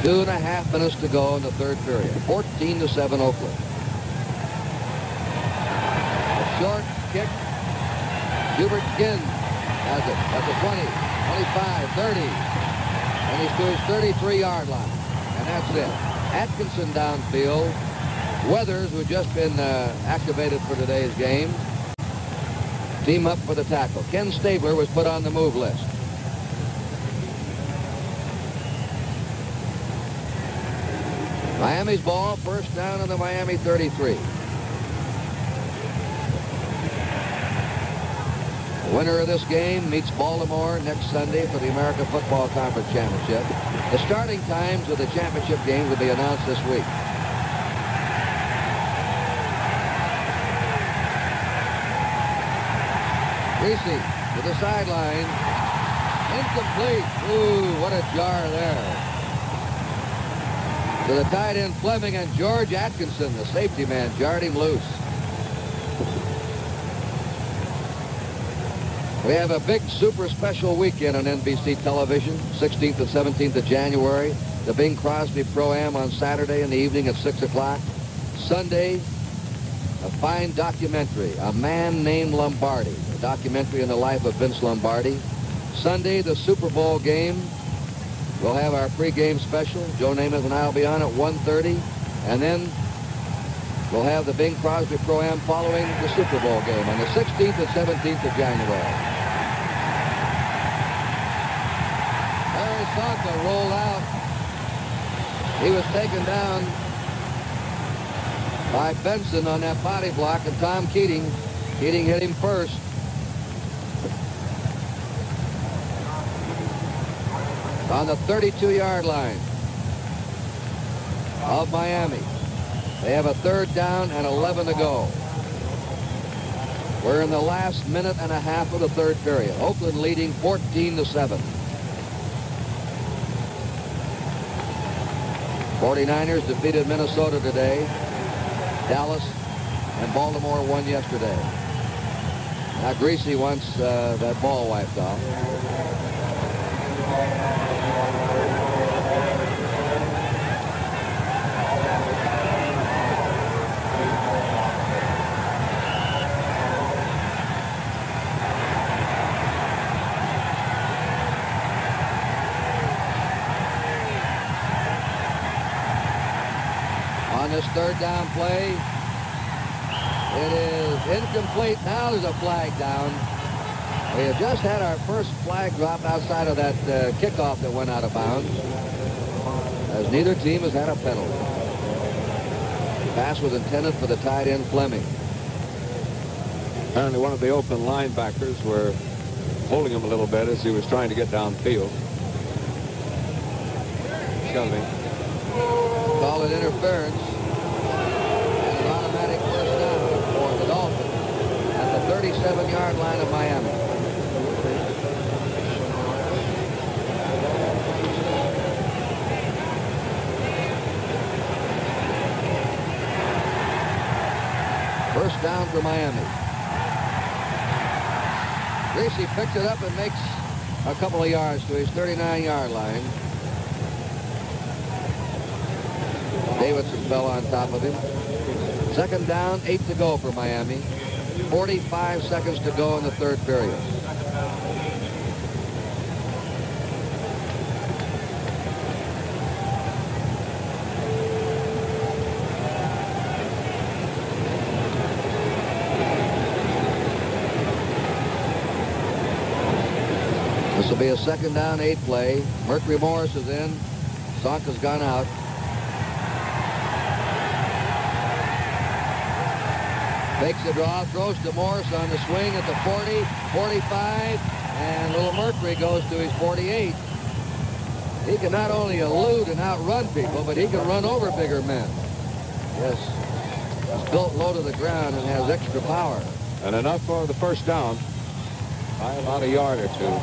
2.5 minutes to go in the third period. 14-7 Oakland. A short kick. Hubert Ginn has it at the 20, 25, 30. And he's to his 33-yard line. And that's it. Atkinson downfield. Weathers, who's just been activated for today's game, team up for the tackle. Ken Stabler was put on the move list. Miami's ball, first down on the Miami 33. The winner of this game meets Baltimore next Sunday for the American Football Conference Championship. The starting times of the championship game will be announced this week. Greasy to the sideline. Incomplete. Ooh, what a jar there. To the tight end Fleming, and George Atkinson, the safety man, jarred him loose. We have a big super special weekend on NBC television, 16th and 17th of January. The Bing Crosby Pro-Am on Saturday in the evening at 6 o'clock. Sunday, a fine documentary, A Man Named Lombardi, a documentary in the life of Vince Lombardi. Sunday, the Super Bowl game. We'll have our pregame special. Joe Namath and I will be on at 1:30. And then we'll have the Bing Crosby Pro-Am following the Super Bowl game on the 16th and 17th of January. Larry Sonka rolled out. He was taken down by Benson on that body block, and Tom Keating. Keating hit him first. On the 32-yard line of Miami. They have a 3rd down and 11 to go. We're in the last minute and a half of the 3rd period. Oakland leading 14-7. 49ers defeated Minnesota today. Dallas and Baltimore won yesterday. Now Greasy wants that ball wiped off. On this 3rd down play, it is incomplete. Now there's a flag down. We have just had our first flag drop outside of that kickoff that went out of bounds, as neither team has had a penalty. The pass was intended for the tight end Fleming. Apparently one of the Oakland linebackers were holding him a little bit as he was trying to get downfield. Shelby. Call it interference. And an automatic first down for the Dolphins at the 37-yard line of Miami. First down for Miami. Greasy picks it up and makes a couple of yards to his 39-yard line. Davidson fell on top of him. 2nd down, 8 to go for Miami. 45 seconds to go in the 3rd period. This will be a 2nd down, 8 play. Mercury Morris is in. Sonka's gone out. Fakes the draw, throws to Morris on the swing at the 40, 45, and little Mercury goes to his 48. He can not only elude and outrun people, but he can run over bigger men. Yes, he's built low to the ground and has extra power. And enough for the first down by about a yard or two.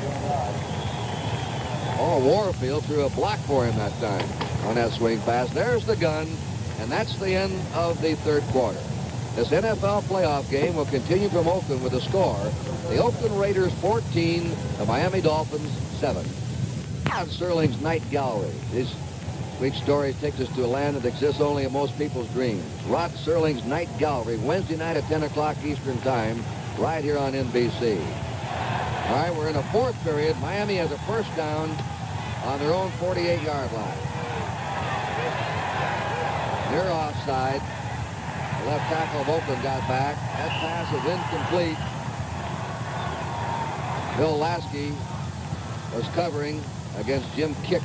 Oh, Warfield threw a block for him that time on that swing pass. There's the gun, and that's the end of the 3rd quarter. This NFL playoff game will continue from Oakland with a score. The Oakland Raiders 14, the Miami Dolphins 7. Rod Serling's Night Gallery. This week's story takes us to a land that exists only in most people's dreams. Rod Serling's Night Gallery, Wednesday night at 10 o'clock Eastern Time, right here on NBC. All right, we're in the 4th period. Miami has a first down on their own 48-yard line. They're offside. The left tackle of Oakland got back. That pass is incomplete. Bill Lasky was covering against Jim Kick.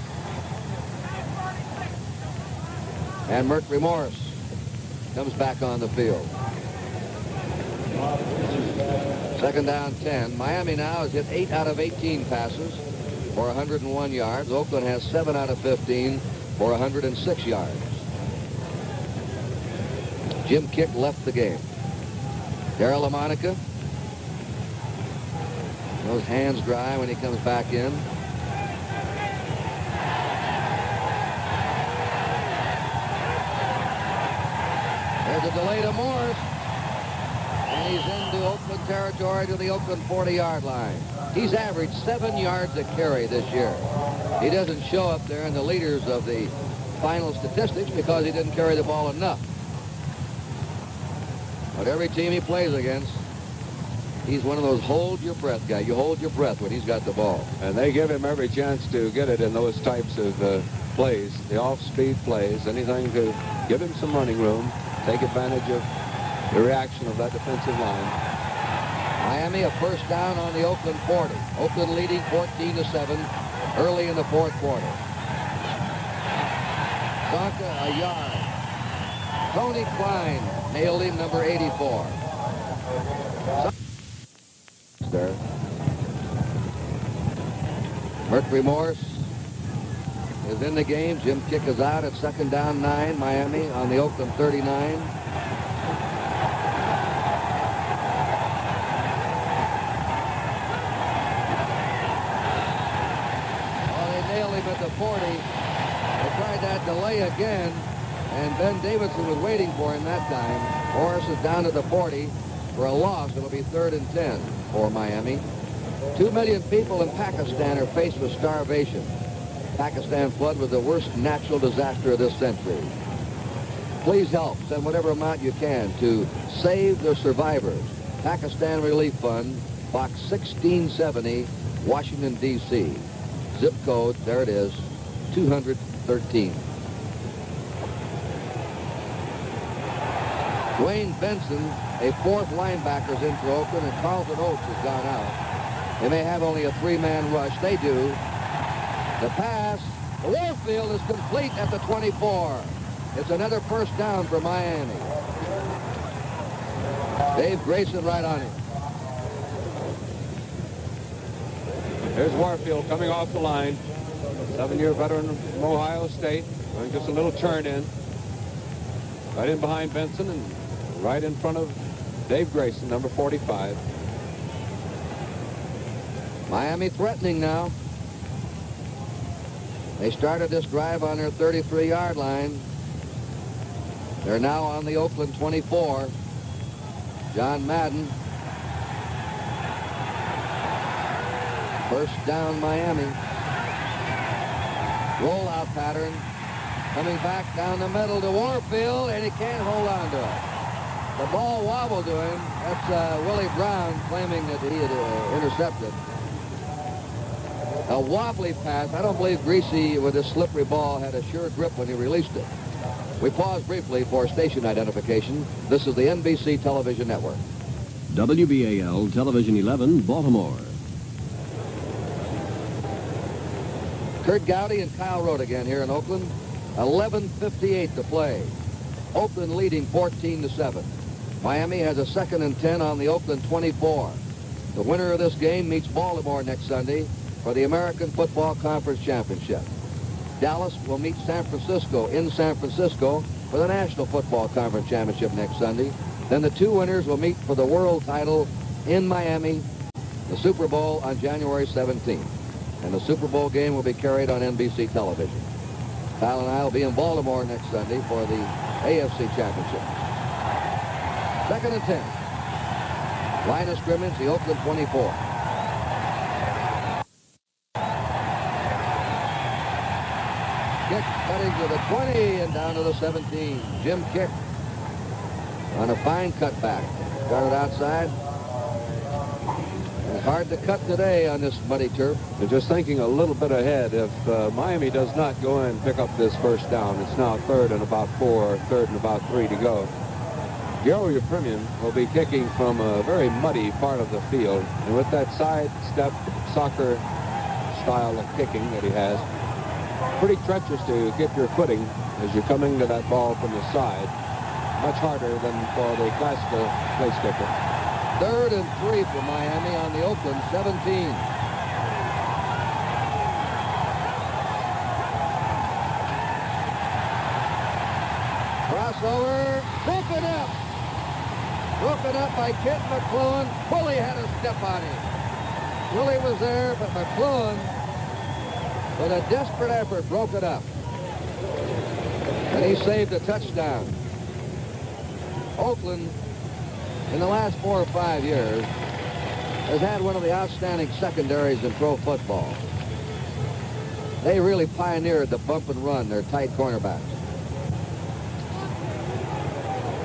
And Mercury Morris comes back on the field. 2nd down, 10. Miami now has hit 8 out of 18 passes for 101 yards. Oakland has 7 out of 15 for 106 yards. Jim Kick left the game. Darryl LaMonica. Those hands dry when he comes back in. There's a delay to Morris. And he's into Oakland territory to the Oakland 40-yard line. He's averaged 7 yards a carry this year. He doesn't show up there in the leaders of the final statistics because he didn't carry the ball enough. But every team he plays against, he's one of those hold your breath guys. You hold your breath when he's got the ball. And they give him every chance to get it in those types of plays, the off-speed plays, anything to give him some running room, take advantage of the reaction of that defensive line. Miami a first down on the Oakland 40. Oakland leading 14-7 early in the fourth quarter. Zonka a yard. Tony Klein nailed him, number 84. There. Mercury Morse is in the game. Jim Kick is out at second down 9. Miami on the Oakland 39. At the 40. They tried that delay again, and Ben Davidson was waiting for him that time. Morris is down to the 40 for a loss. It'll be 3rd and 10 for Miami. 2 million people in Pakistan are faced with starvation. Pakistan flood was the worst natural disaster of this century. Please help. Send whatever amount you can to save the survivors. Pakistan Relief Fund, Box 1670, Washington, D.C. Zip code, there it is, 213. Dwayne Benson, a 4th linebacker, is in for Oakland, and Carlton Oates has gone out. They may have only a 3-man rush. They do. The pass, Warfield is complete at the 24. It's another first down for Miami. Dave Grayson right on him. Here's Warfield coming off the line. 7-year veteran from Ohio State. Doing just a little turn in. Right in behind Benson and right in front of Dave Grayson, number 45. Miami threatening now. They started this drive on their 33-yard line. They're now on the Oakland 24. John Madden. First down, Miami. Rollout pattern. Coming back down the middle to Warfield, and he can't hold on to it. The ball wobbled to him. That's Willie Brown claiming that he had intercepted. A wobbly pass. I don't believe Greasy, with his slippery ball, had a sure grip when he released it. We pause briefly for station identification. This is the NBC Television Network. WBAL Television 11, Baltimore. Kurt Gowdy and Kyle Rote again here in Oakland. 11:58 to play. Oakland leading 14-7. Miami has a 2nd and 10 on the Oakland 24. The winner of this game meets Baltimore next Sunday for the American Football Conference Championship. Dallas will meet San Francisco in San Francisco for the National Football Conference Championship next Sunday. Then the 2 winners will meet for the world title in Miami, the Super Bowl on January 17th. And the Super Bowl game will be carried on NBC television. Kyle and I will be in Baltimore next Sunday for the AFC Championship. 2nd and 10. Line of scrimmage, the Oakland 24. Kick cutting to the 20 and down to the 17. Jim Kick on a fine cutback. Started outside. It's hard to cut today on this muddy turf. They're just thinking a little bit ahead. If Miami does not go in and pick up this first down, it's now 3rd and about 4, 3rd and about 3 to go. Garo Yepremian will be kicking from a very muddy part of the field. And with that side step soccer style of kicking that he has, pretty treacherous to get your footing as you're coming to that ball from the side. Much harder than for the classical place kicker. 3rd and 3 for Miami on the Oakland 17. Crossover, broken up. Broken up by Kent McClellan. Willie had a step on him. Willie was there, but McClellan, with a desperate effort, broke it up. And he saved a touchdown. Oakland, in the last 4 or 5 years, has had one of the outstanding secondaries in pro football. They really pioneered the bump and run, their tight cornerbacks.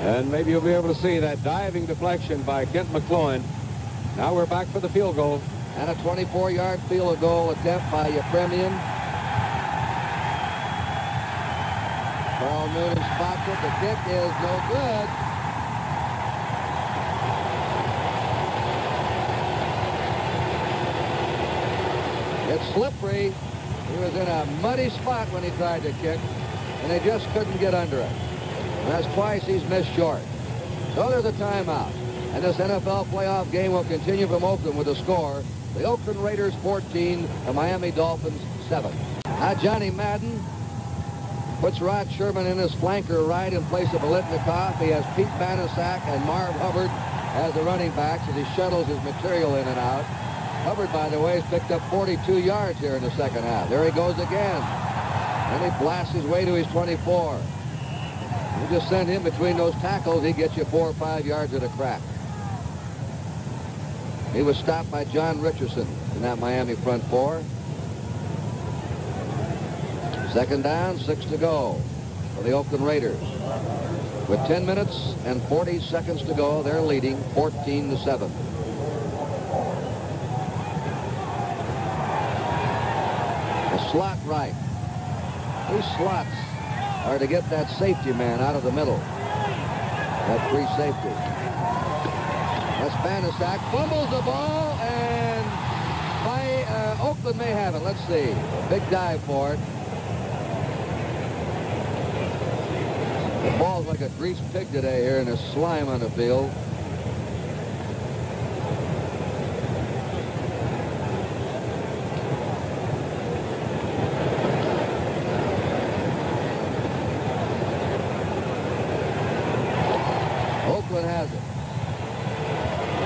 And maybe you'll be able to see that diving deflection by Kent McCloin. Now we're back for the field goal. And a 24-yard field goal attempt by Yepremian. Carl Noonan spots it. The kick is no good. It's slippery. He was in a muddy spot when he tried to kick, and they just couldn't get under it. And that's twice he's missed short. So there's a timeout. And this NFL playoff game will continue from Oakland with a score. The Oakland Raiders 14, the Miami Dolphins 7. Now Johnny Madden puts Rod Sherman in his flanker right in place of Biletnikoff. He has Pete Banaszak and Marv Hubbard as the running backs as he shuttles his material in and out. Hubbard, by the way, has picked up 42 yards here in the second half. There he goes again. And he blasts his way to his 24. You just send him between those tackles, he gets you 4 or 5 yards at a crack. He was stopped by John Richardson in that Miami front four. Second down, 6 to go for the Oakland Raiders. With 10 minutes and 40 seconds to go, they're leading 14-7. The slot right. These slots are to get that safety man out of the middle. That free safety. That's Banaszak. Fumbles the ball, and Oakland may have it. Let's see. Big dive for it. The ball's like a greased pig today here, and there's slime on the field. Oakland has it.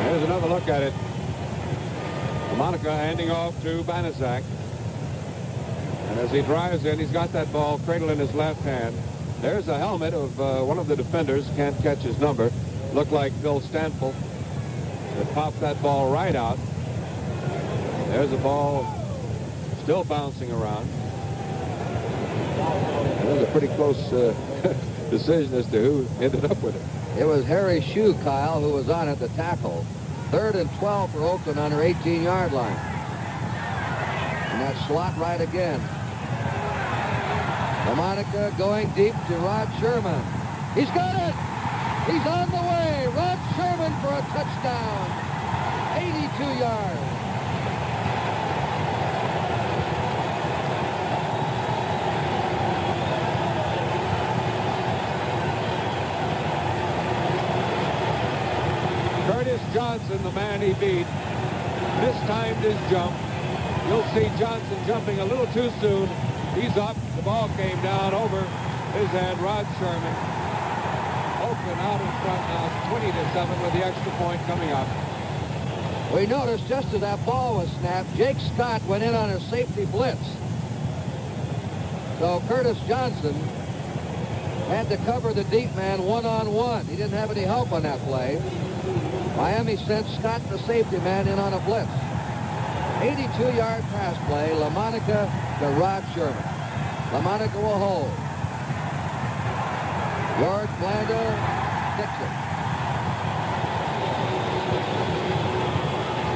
Here's another look at it. Monica handing off to Banaszak. And as he drives in, he's got that ball cradled in his left hand. There's a helmet of one of the defenders. Can't catch his number. Looked like Phil Stanfill. It popped that ball right out. There's a ball still bouncing around. It was a pretty close decision as to who ended up with it. It was Harry Shue, Kyle, who was on it, the tackle. 3rd and 12 for Oakland on their 18-yard line. And that slot right again. LaMonica going deep to Rod Sherman. He's got it! He's on the way! Rod Sherman for a touchdown. 82 yards. Curtis Johnson, the man he beat, mistimed his jump. You'll see Johnson jumping a little too soon. He's up. The ball came down over his head. Rod Sherman. Oakland out in front now, 20-7 with the extra point coming up. We noticed just as that ball was snapped, Jake Scott went in on a safety blitz. So Curtis Johnson had to cover the deep man one-on-one. He didn't have any help on that play. Miami sent Scott, the safety man, in on a blitz. 82-yard pass play, LaMonica to Rod Sherman. LaMonica will hold. George Blanda kicks it.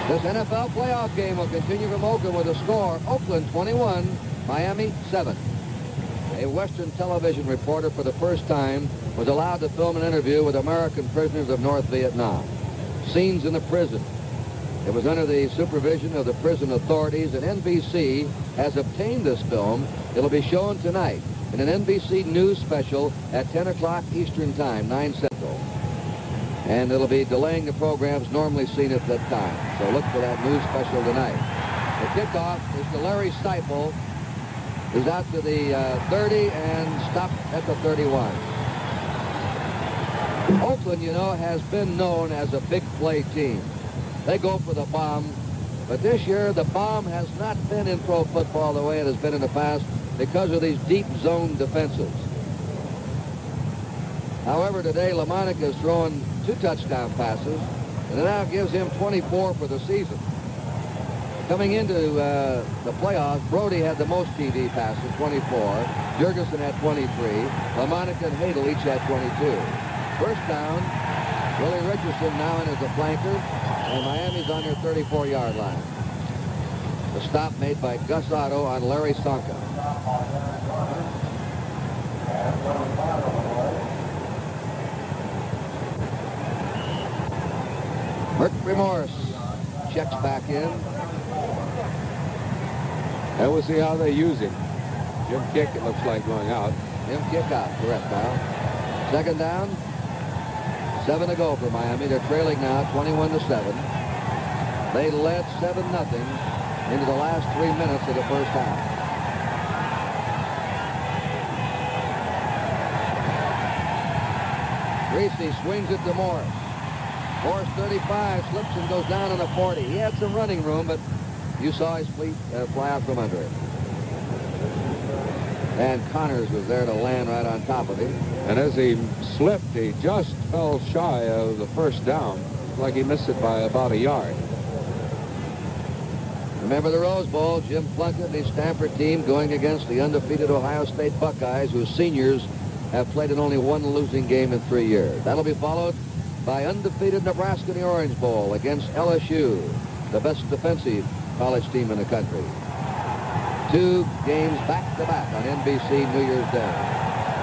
This NFL playoff game will continue from Oakland with a score. Oakland 21, Miami 7. A Western television reporter for the first time was allowed to film an interview with American prisoners of North Vietnam. Scenes in the prison. It was under the supervision of the prison authorities, and NBC has obtained this film. It'll be shown tonight in an NBC News special at 10 o'clock Eastern Time, 9 Central. And it'll be delaying the programs normally seen at that time. So look for that news special tonight. The kickoff is to Larry Stiefel, who's out to the 30 and stopped at the 31. Oakland, you know, has been known as a big play team. They go for the bomb, but this year the bomb has not been in pro football the way it has been in the past because of these deep zone defenses. However, today LaMonica has thrown 2 touchdown passes, and it now gives him 24 for the season. Coming into the playoffs, Brody had the most TD passes, 24. Jurgensen had 23. LaMonica and Hadel each had 22. First down. Willie Richardson now in as a flanker, and Miami's on their 34-yard line. The stop made by Gus Otto on Larry Sonka. Mercury Morris checks back in. And we'll see how they use him. Jim Kick, it looks like, going out. Jim Kick out, correct now. Second down. 7 to go for Miami. They're trailing now 21-7. They led 7-0 into the last 3 minutes of the first half. Greasy swings it to Morris. Morris 35 slips and goes down on the 40. He had some running room, but you saw his feet fly out from under it. And Connors was there to land right on top of him. And as he slipped, he just fell shy of the first down. Like he missed it by about a yard. Remember the Rose Bowl, Jim Plunkett and his Stanford team going against the undefeated Ohio State Buckeyes, whose seniors have played in only one losing game in 3 years. That'll be followed by undefeated Nebraska in the Orange Bowl against LSU, the best defensive college team in the country. 2 games back-to-back on NBC New Year's Day.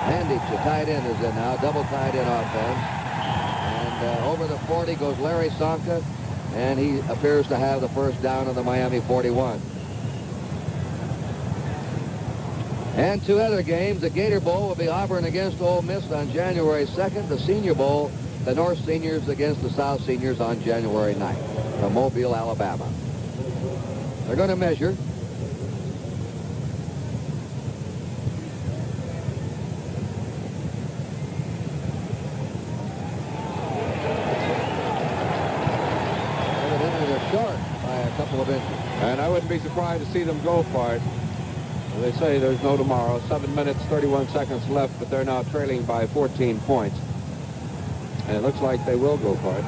Mandich, a tight end, is in now, double tight end offense. And over the 40 goes Larry Sonka, and he appears to have the first down of the Miami 41. And 2 other games. The Gator Bowl will be Auburn against Ole Miss on January 2nd. The Senior Bowl, the North Seniors against the South Seniors on January 9th from Mobile, Alabama. They're going to measure. Evidently they're short by a couple of inches. And I wouldn't be surprised to see them go for it. They say there's no tomorrow. 7 minutes, 31 seconds left, but they're now trailing by 14 points. And it looks like they will go for it.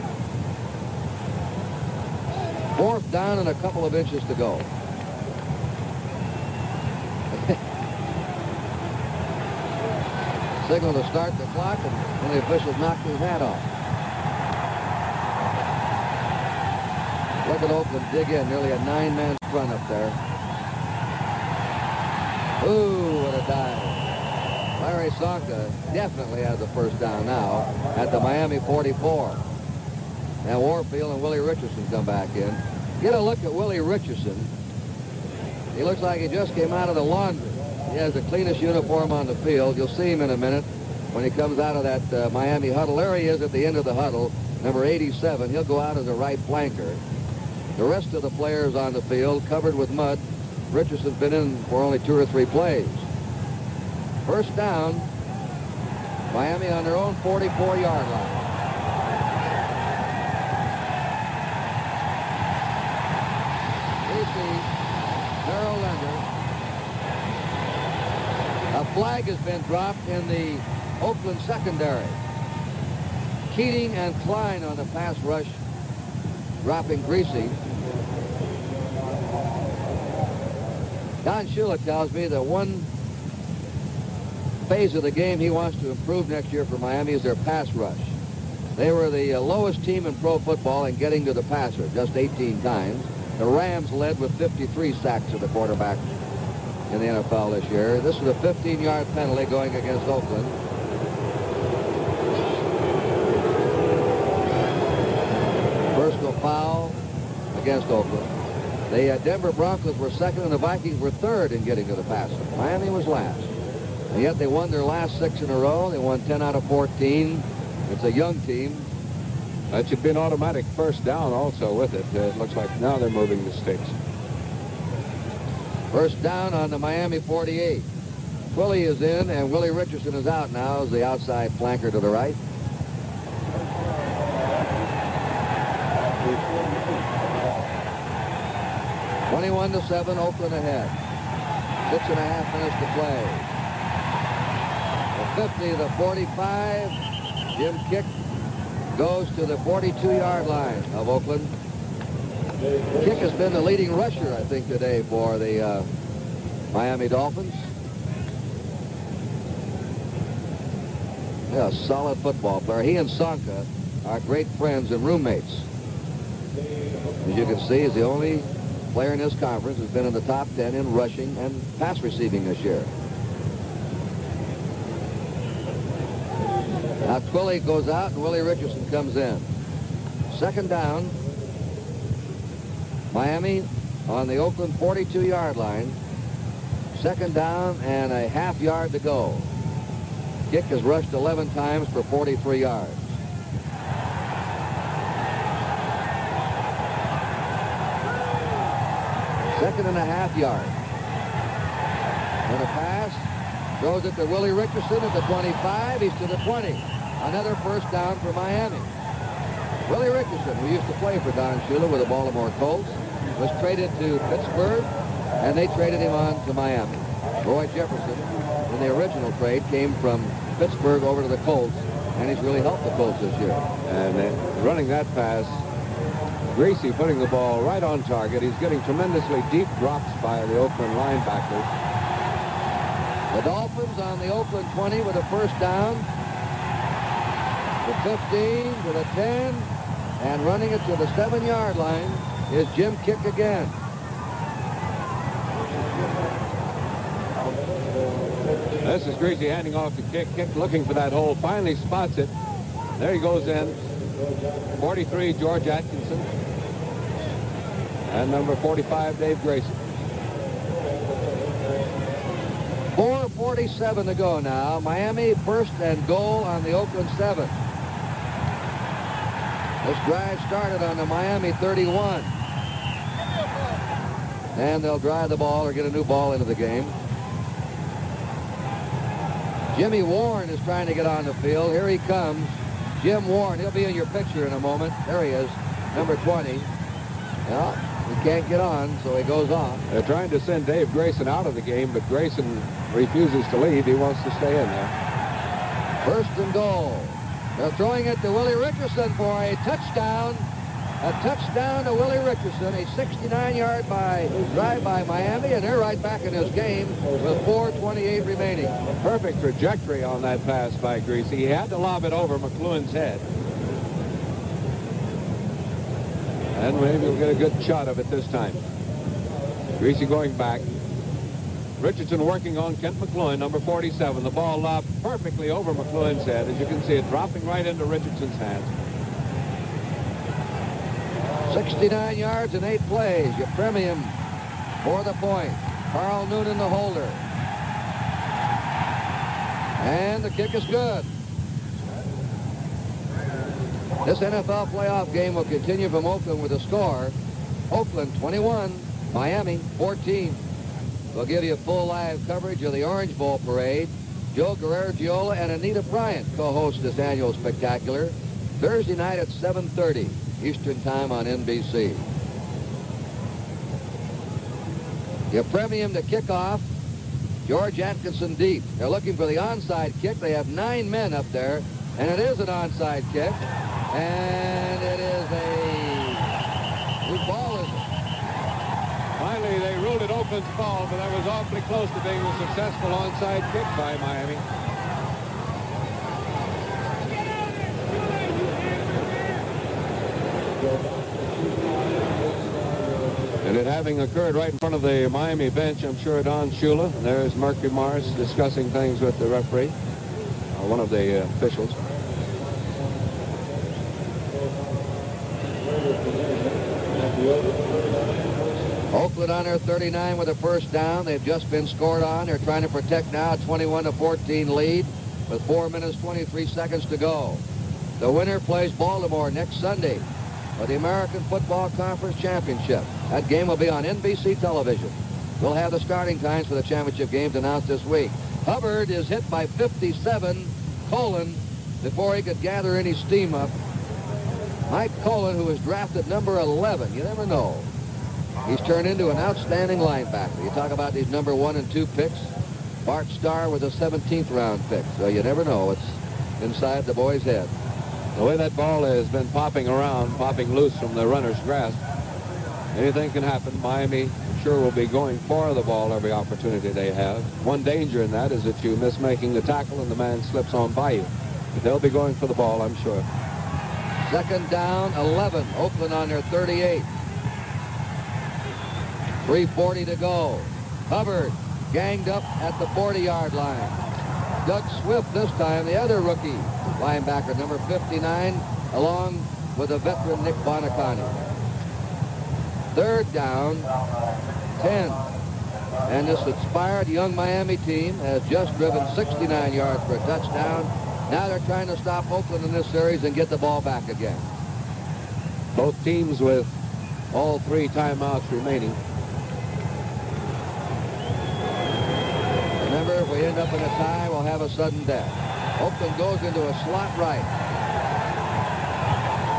4th down and a couple of inches to go. Signal to start the clock, and one of the officials knocked his hat off. Look at Oakland dig in, nearly a 9-man run up there. Ooh, what a dive. Larry Sonka definitely has the first down now at the Miami 44. Now Warfield and Willie Richardson come back in. Get a look at Willie Richardson. He looks like he just came out of the laundry. He has the cleanest uniform on the field. You'll see him in a minute when he comes out of that Miami huddle. There he is at the end of the huddle, number 87. He'll go out as a right flanker. The rest of the players on the field covered with mud. Richardson's been in for only 2 or 3 plays. First down, Miami on their own 44-yard line. Darrell Leonard. A flag has been dropped in the Oakland secondary. Keating and Klein on the pass rush, dropping Greasy. Don Shula tells me that one phase of the game he wants to improve next year for Miami is their pass rush. They were the lowest team in pro football in getting to the passer, just 18 times. The Rams led with 53 sacks of the quarterback in the NFL this year. This is a 15-yard penalty going against Oakland. Personal foul against Oakland. The Denver Broncos were second and the Vikings were third in getting to the passer. Miami was last. And yet they won their last 6 in a row. They won 10 out of 14. It's a young team. That should be an automatic first down also with it. It looks like now they're moving the sticks. First down on the Miami 48. Twilley is in and Willie Richardson is out now as the outside flanker to the right. (21-7), Oakland ahead. 6.5 minutes to play. The 50, the 45. Jim Kick goes to the 42-yard line of Oakland. Kick has been the leading rusher, I think, today for the Miami Dolphins. Yeah, a solid football player. He and Sanka are great friends and roommates. As you can see, he's the only player in this conference who's been in the top 10 in rushing and pass receiving this year. Now Twilly goes out and Willie Richardson comes in. Second down. Miami on the Oakland 42-yard line. Second down and a half yard to go. Kick is rushed 11 times for 43 yards. Second and a half yard. And a pass. Throws it to Willie Richardson at the 25. He's to the 20. Another first down for Miami. Willie Richardson, who used to play for Don Shula with the Baltimore Colts, was traded to Pittsburgh, and they traded him on to Miami. Roy Jefferson, in the original trade, came from Pittsburgh over to the Colts, and he's really helped the Colts this year. And running that pass, Greasy putting the ball right on target. He's getting tremendously deep drops by the Oakland linebackers. The Dolphins on the Oakland 20 with a first down. The 15 to the 10, and running it to the 7-yard line is Jim Kick again. This is Greasy handing off to Kick. Kick looking for that hole. Finally spots it. There he goes in. 43, George Atkinson. And number 45, Dave Grayson. 4:47 to go now. Miami first and goal on the Oakland 7. This drive started on the Miami 31. And they'll drive the ball or get a new ball into the game. Jimmy Warren is trying to get on the field. Here he comes. Jim Warren. He'll be in your picture in a moment. There he is, number 20. Well, he can't get on, so he goes on. They're trying to send Dave Grayson out of the game, but Grayson refuses to leave. He wants to stay in there. First and goal. They're throwing it to Willie Richardson for a touchdown. A touchdown to Willie Richardson. A 69-yard drive by Miami, and they're right back in this game with 4:28 remaining. Perfect trajectory on that pass by Greasy. He had to lob it over McLuhan's head. And maybe we'll get a good shot of it this time. Greasy going back. Richardson working on Kent McLuhan, number 47. The ball lobbed perfectly over McLuhan's head. As you can see, it dropping right into Richardson's hands. 69 yards in 8 plays. You premium for the point. Carl Noonan, the holder. And the kick is good. This NFL playoff game will continue from Oakland with a score. Oakland 21, Miami 14. We'll give you full live coverage of the Orange Bowl parade. Joe Guerrero-Giola and Anita Bryant co-host this annual spectacular. Thursday night at 7:30 Eastern Time on NBC. You premium to kickoff. George Atkinson deep. They're looking for the onside kick. They have 9 men up there, and it is an onside kick. And it is whose ball is it? Finally, they ruled it Oakland's ball, but that was awfully close to being a successful onside kick by Miami. And it having occurred right in front of the Miami bench, I'm sure Don Shula. There's Mercury Morris discussing things with the referee, one of the officials. Oakland on their 39 with a first down. They've just been scored on. They're trying to protect now a 21-14 lead with 4 minutes, 23 seconds to go. The winner plays Baltimore next Sunday for the American Football Conference Championship. That game will be on NBC television. We'll have the starting times for the championship games announced this week. Hubbard is hit by 57 Colon before he could gather any steam up. Mike Colon, who was drafted number 11, you never know. He's turned into an outstanding linebacker. You talk about these number 1 and 2 picks. Bart Starr was a 17th round pick, so you never know. It's inside the boy's head. The way that ball has been popping around, popping loose from the runner's grasp, anything can happen. Miami sure will be going for the ball every opportunity they have. One danger in that is that you miss making the tackle and the man slips on by you. They'll be going for the ball, I'm sure. Second down, 11. Oakland on their 38. 3:40 to go. Hubbard ganged up at the 40-yard line. Doug Swift this time, the other rookie linebacker, number 59, along with the veteran Nick Bonacani. Third down, 10. And this inspired young Miami team has just driven 69 yards for a touchdown. Now they're trying to stop Oakland in this series and get the ball back again. Both teams with all 3 timeouts remaining. Remember, if we end up in a tie, we'll have a sudden death. Oakland goes into a slot right.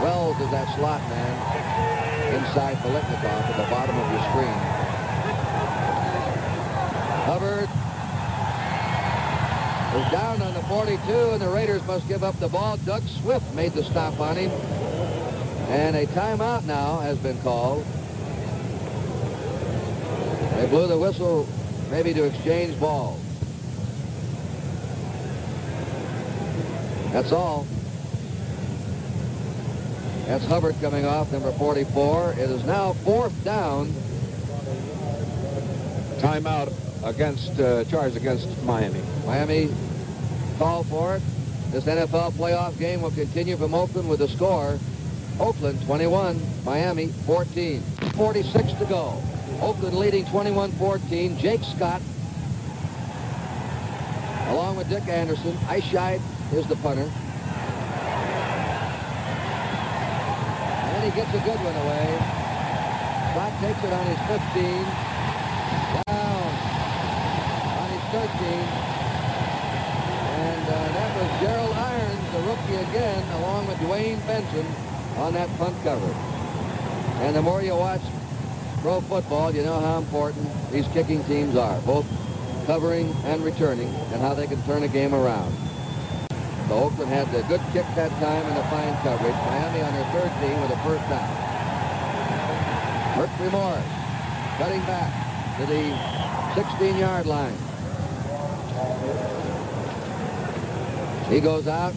Wells is that slot man inside Biletnikoff at the bottom of your screen. Hubbard is down on the 42, and the Raiders must give up the ball. Doug Swift made the stop on him. And a timeout now has been called. They blew the whistle maybe to exchange balls. That's all. That's Hubbard coming off, number 44. It is now 4th down. Timeout against, charge against Miami. Miami called for it. This NFL playoff game will continue from Oakland with the score. Oakland 21, Miami 14. 46 to go. Oakland leading 21-14. Jake Scott, along with Dick Anderson. Eichscheid is the punter. And he gets a good one away. Scott takes it on his 15. Down on his 13. And that was Gerald Irons, the rookie again, along with Dwayne Benson on that punt cover. And the more you watch pro football, you know how important these kicking teams are, both covering and returning, and how they can turn a game around. So Oakland had the good kick that time and the fine coverage. Miami on their 13 with a first down. Mercury Morris cutting back to the 16-yard line. He goes out.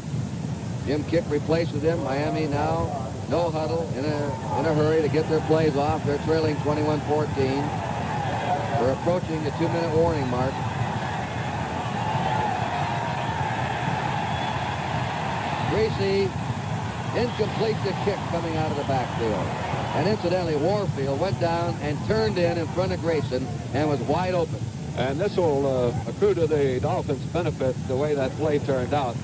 Jim Kick replaces him. Miami now no huddle, in a hurry to get their plays off. They're trailing 21-14. They're approaching the 2-minute warning mark. Greasy, incomplete the kick coming out of the backfield. And incidentally, Warfield went down and turned in front of Grayson and was wide open. And this will accrue to the Dolphins' benefit the way that play turned out.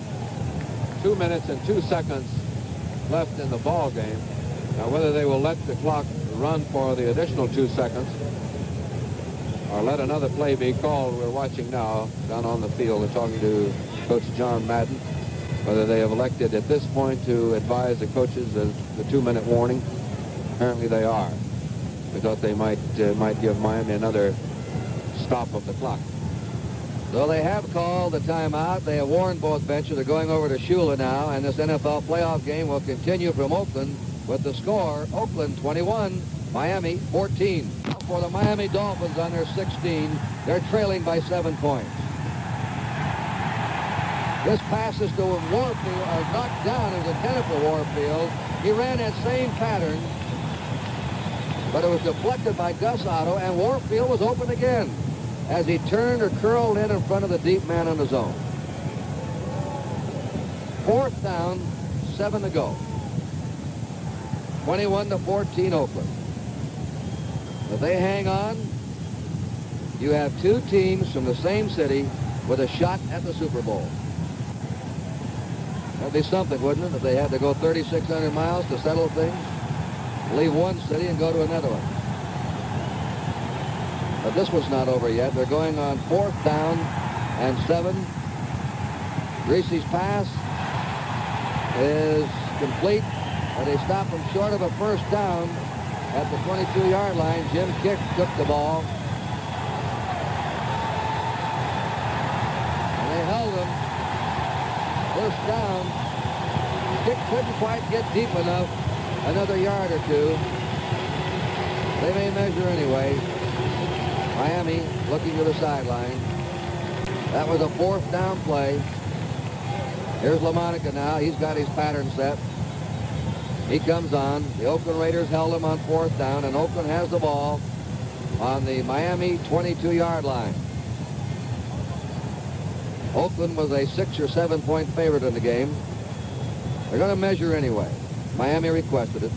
2 minutes and 2 seconds left in the ball game. Now, whether they will let the clock run for the additional 2 seconds or let another play be called, we're watching now down on the field. We're talking to Coach John Madden. Whether they have elected at this point to advise the coaches of the 2-minute warning. Apparently they are. We thought they might give Miami another stop of the clock. So they have called the timeout. They have warned both benches. They're going over to Shula now, and this NFL playoff game will continue from Oakland with the score, Oakland 21, Miami 14. For the Miami Dolphins on their 16, they're trailing by 7 points. This passes to Warfield, knocked down. It was intended for Warfield. He ran that same pattern, but it was deflected by Gus Otto, and Warfield was open again as he turned or curled in front of the deep man on the zone. 4th down, 7 to go. 21-14 Oakland. If they hang on, you have 2 teams from the same city with a shot at the Super Bowl. That'd be something, wouldn't it, if they had to go 3,600 miles to settle things? Leave one city and go to another one. But this one's not over yet. They're going on 4th down and 7. Greasy's pass is complete, but they stop him short of a first down at the 22-yard line. Jim Kick took the ball. And they held him. First down. Kick couldn't quite get deep enough. Another yard or 2. They may measure anyway. Miami looking to the sideline. That was a 4th down play. Here's LaMonica now. He's got his pattern set. He comes on. The Oakland Raiders held him on 4th down, and Oakland has the ball on the Miami 22-yard line. Oakland was a 6 or 7 point favorite in the game. They're going to measure anyway. Miami requested it.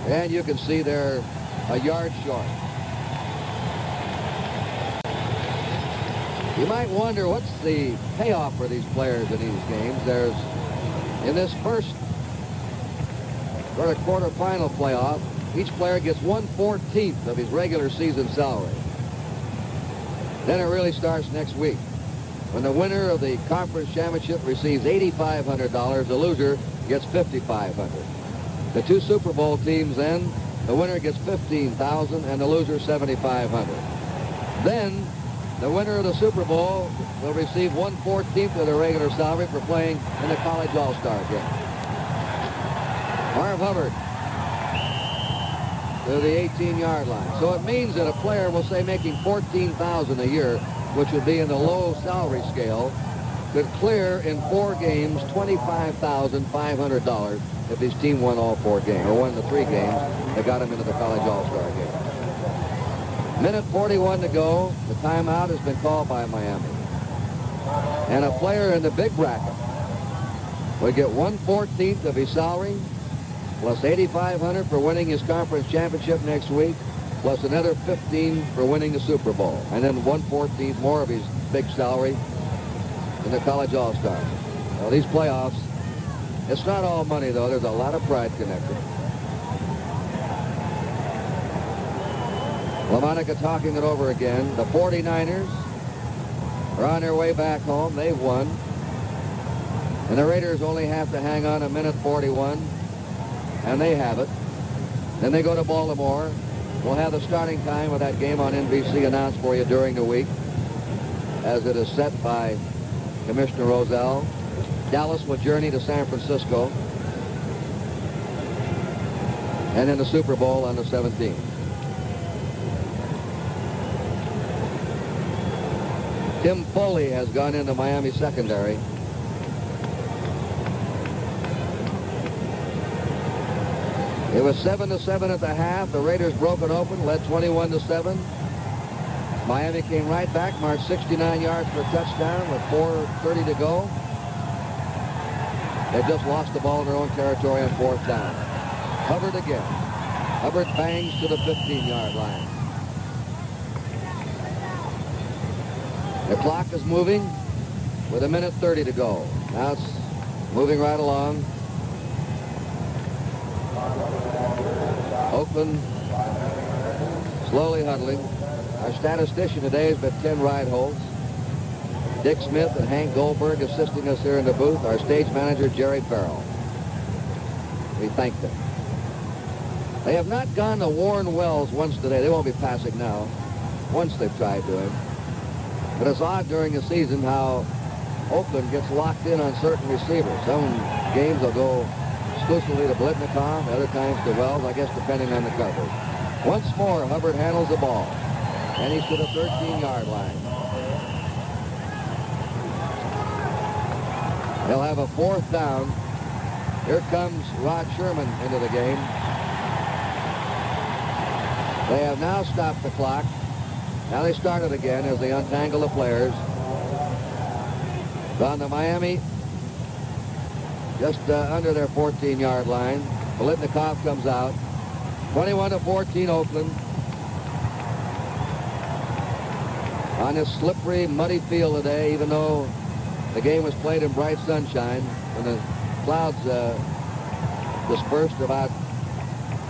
And you can see they're a yard short. You might wonder what's the payoff for these players in these games. There's, in this first sort of quarterfinal playoff, each player gets 1/14 of his regular season salary. Then it really starts next week, when the winner of the conference championship receives $8,500. The loser gets $5,500. The 2 Super Bowl teams then, the winner gets $15,000 and the loser $7,500. Then the winner of the Super Bowl will receive 1/14 of their regular salary for playing in the College All-Star game. Marv Hubbard to the 18-yard line. So it means that a player will say making $14,000 a year, which would be in the low salary scale, could clear in 4 games $25,500 if his team won all 4 games, or won the 3 games that got him into the College All-Star game. Minute 41 to go. The timeout has been called by Miami. And a player in the big bracket would get 1/14 of his salary, plus $8,500 for winning his conference championship next week, plus another $15,000 for winning the Super Bowl, and then 1/14 more of his big salary in the College All-Star. Well, these playoffs, it's not all money, though. There's a lot of pride connected. LaMonica talking it over again. The 49ers are on their way back home. They've won. And the Raiders only have to hang on a minute 41, and they have it. Then they go to Baltimore. We'll have the starting time of that game on NBC announced for you during the week, as it is set by Commissioner Rozelle. Dallas will journey to San Francisco, and then the Super Bowl on the 17th. Tim Foley has gone into Miami secondary. It was 7-7 at the half. The Raiders broke it open, led 21-7. Miami came right back, marched 69 yards for a touchdown with 4:30 to go. They just lost the ball in their own territory on 4th down. Hubbard again. Hubbard bangs to the 15-yard line. The clock is moving with a minute 30 to go. Now it's moving right along. Oakland slowly huddling. Our statistician today has been Ken Rideholtz. Dick Smith and Hank Goldberg assisting us here in the booth. Our stage manager, Jerry Farrell. We thank them. They have not gone to Warren Wells once today. They won't be passing now. Once they've tried to him. But it's odd during the season how Oakland gets locked in on certain receivers. Some games will go exclusively to Blitnikoff, other times to Wells, I guess depending on the coverage. Once more, Hubbard handles the ball, and he's to the 13-yard line. They'll have a 4th down. Here comes Rod Sherman into the game. They have now stopped the clock. Now they start it again as they untangle the players. On the Miami, just under their 14-yard line. Blitnikoff comes out. 21-14 Oakland. On this slippery, muddy field today, even though the game was played in bright sunshine, when the clouds dispersed about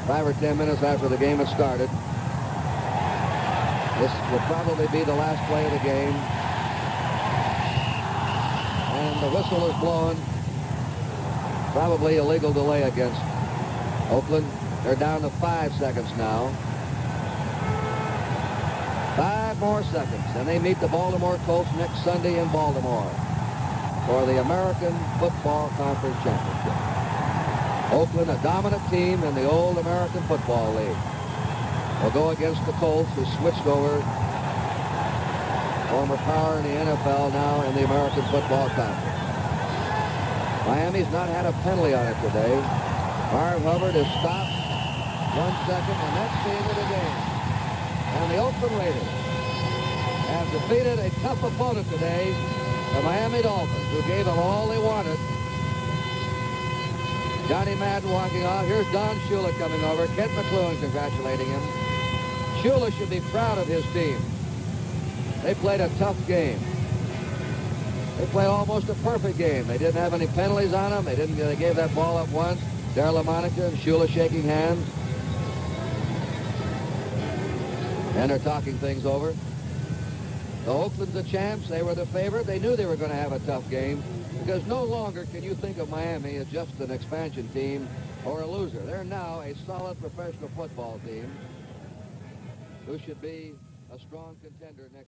5 or 10 minutes after the game had started. This will probably be the last play of the game. And the whistle is blown. Probably a legal delay against Oakland. They're down to 5 seconds now. 5 more seconds, and they meet the Baltimore Colts next Sunday in Baltimore for the American Football Conference Championship. Oakland, a dominant team in the old American Football League, will go against the Colts, who switched over former power in the NFL, now in the American Football Conference. Miami's not had a penalty on it today. Marv Hubbard is stopped 1 second, and that's the end of the game. And the Oakland Raiders have defeated a tough opponent today, the Miami Dolphins, who gave them all they wanted. Johnny Madden walking off. Here's Don Shula coming over. Kent McLuhan congratulating him. Shula should be proud of his team. They played a tough game. They played almost a perfect game. They didn't have any penalties on them. They gave that ball up once. Darla Monica and Shula shaking hands. And they're talking things over. The Oakland's the champs. They were the favorite. They knew they were going to have a tough game, because no longer can you think of Miami as just an expansion team or a loser. They're now a solid professional football team who should be a strong contender next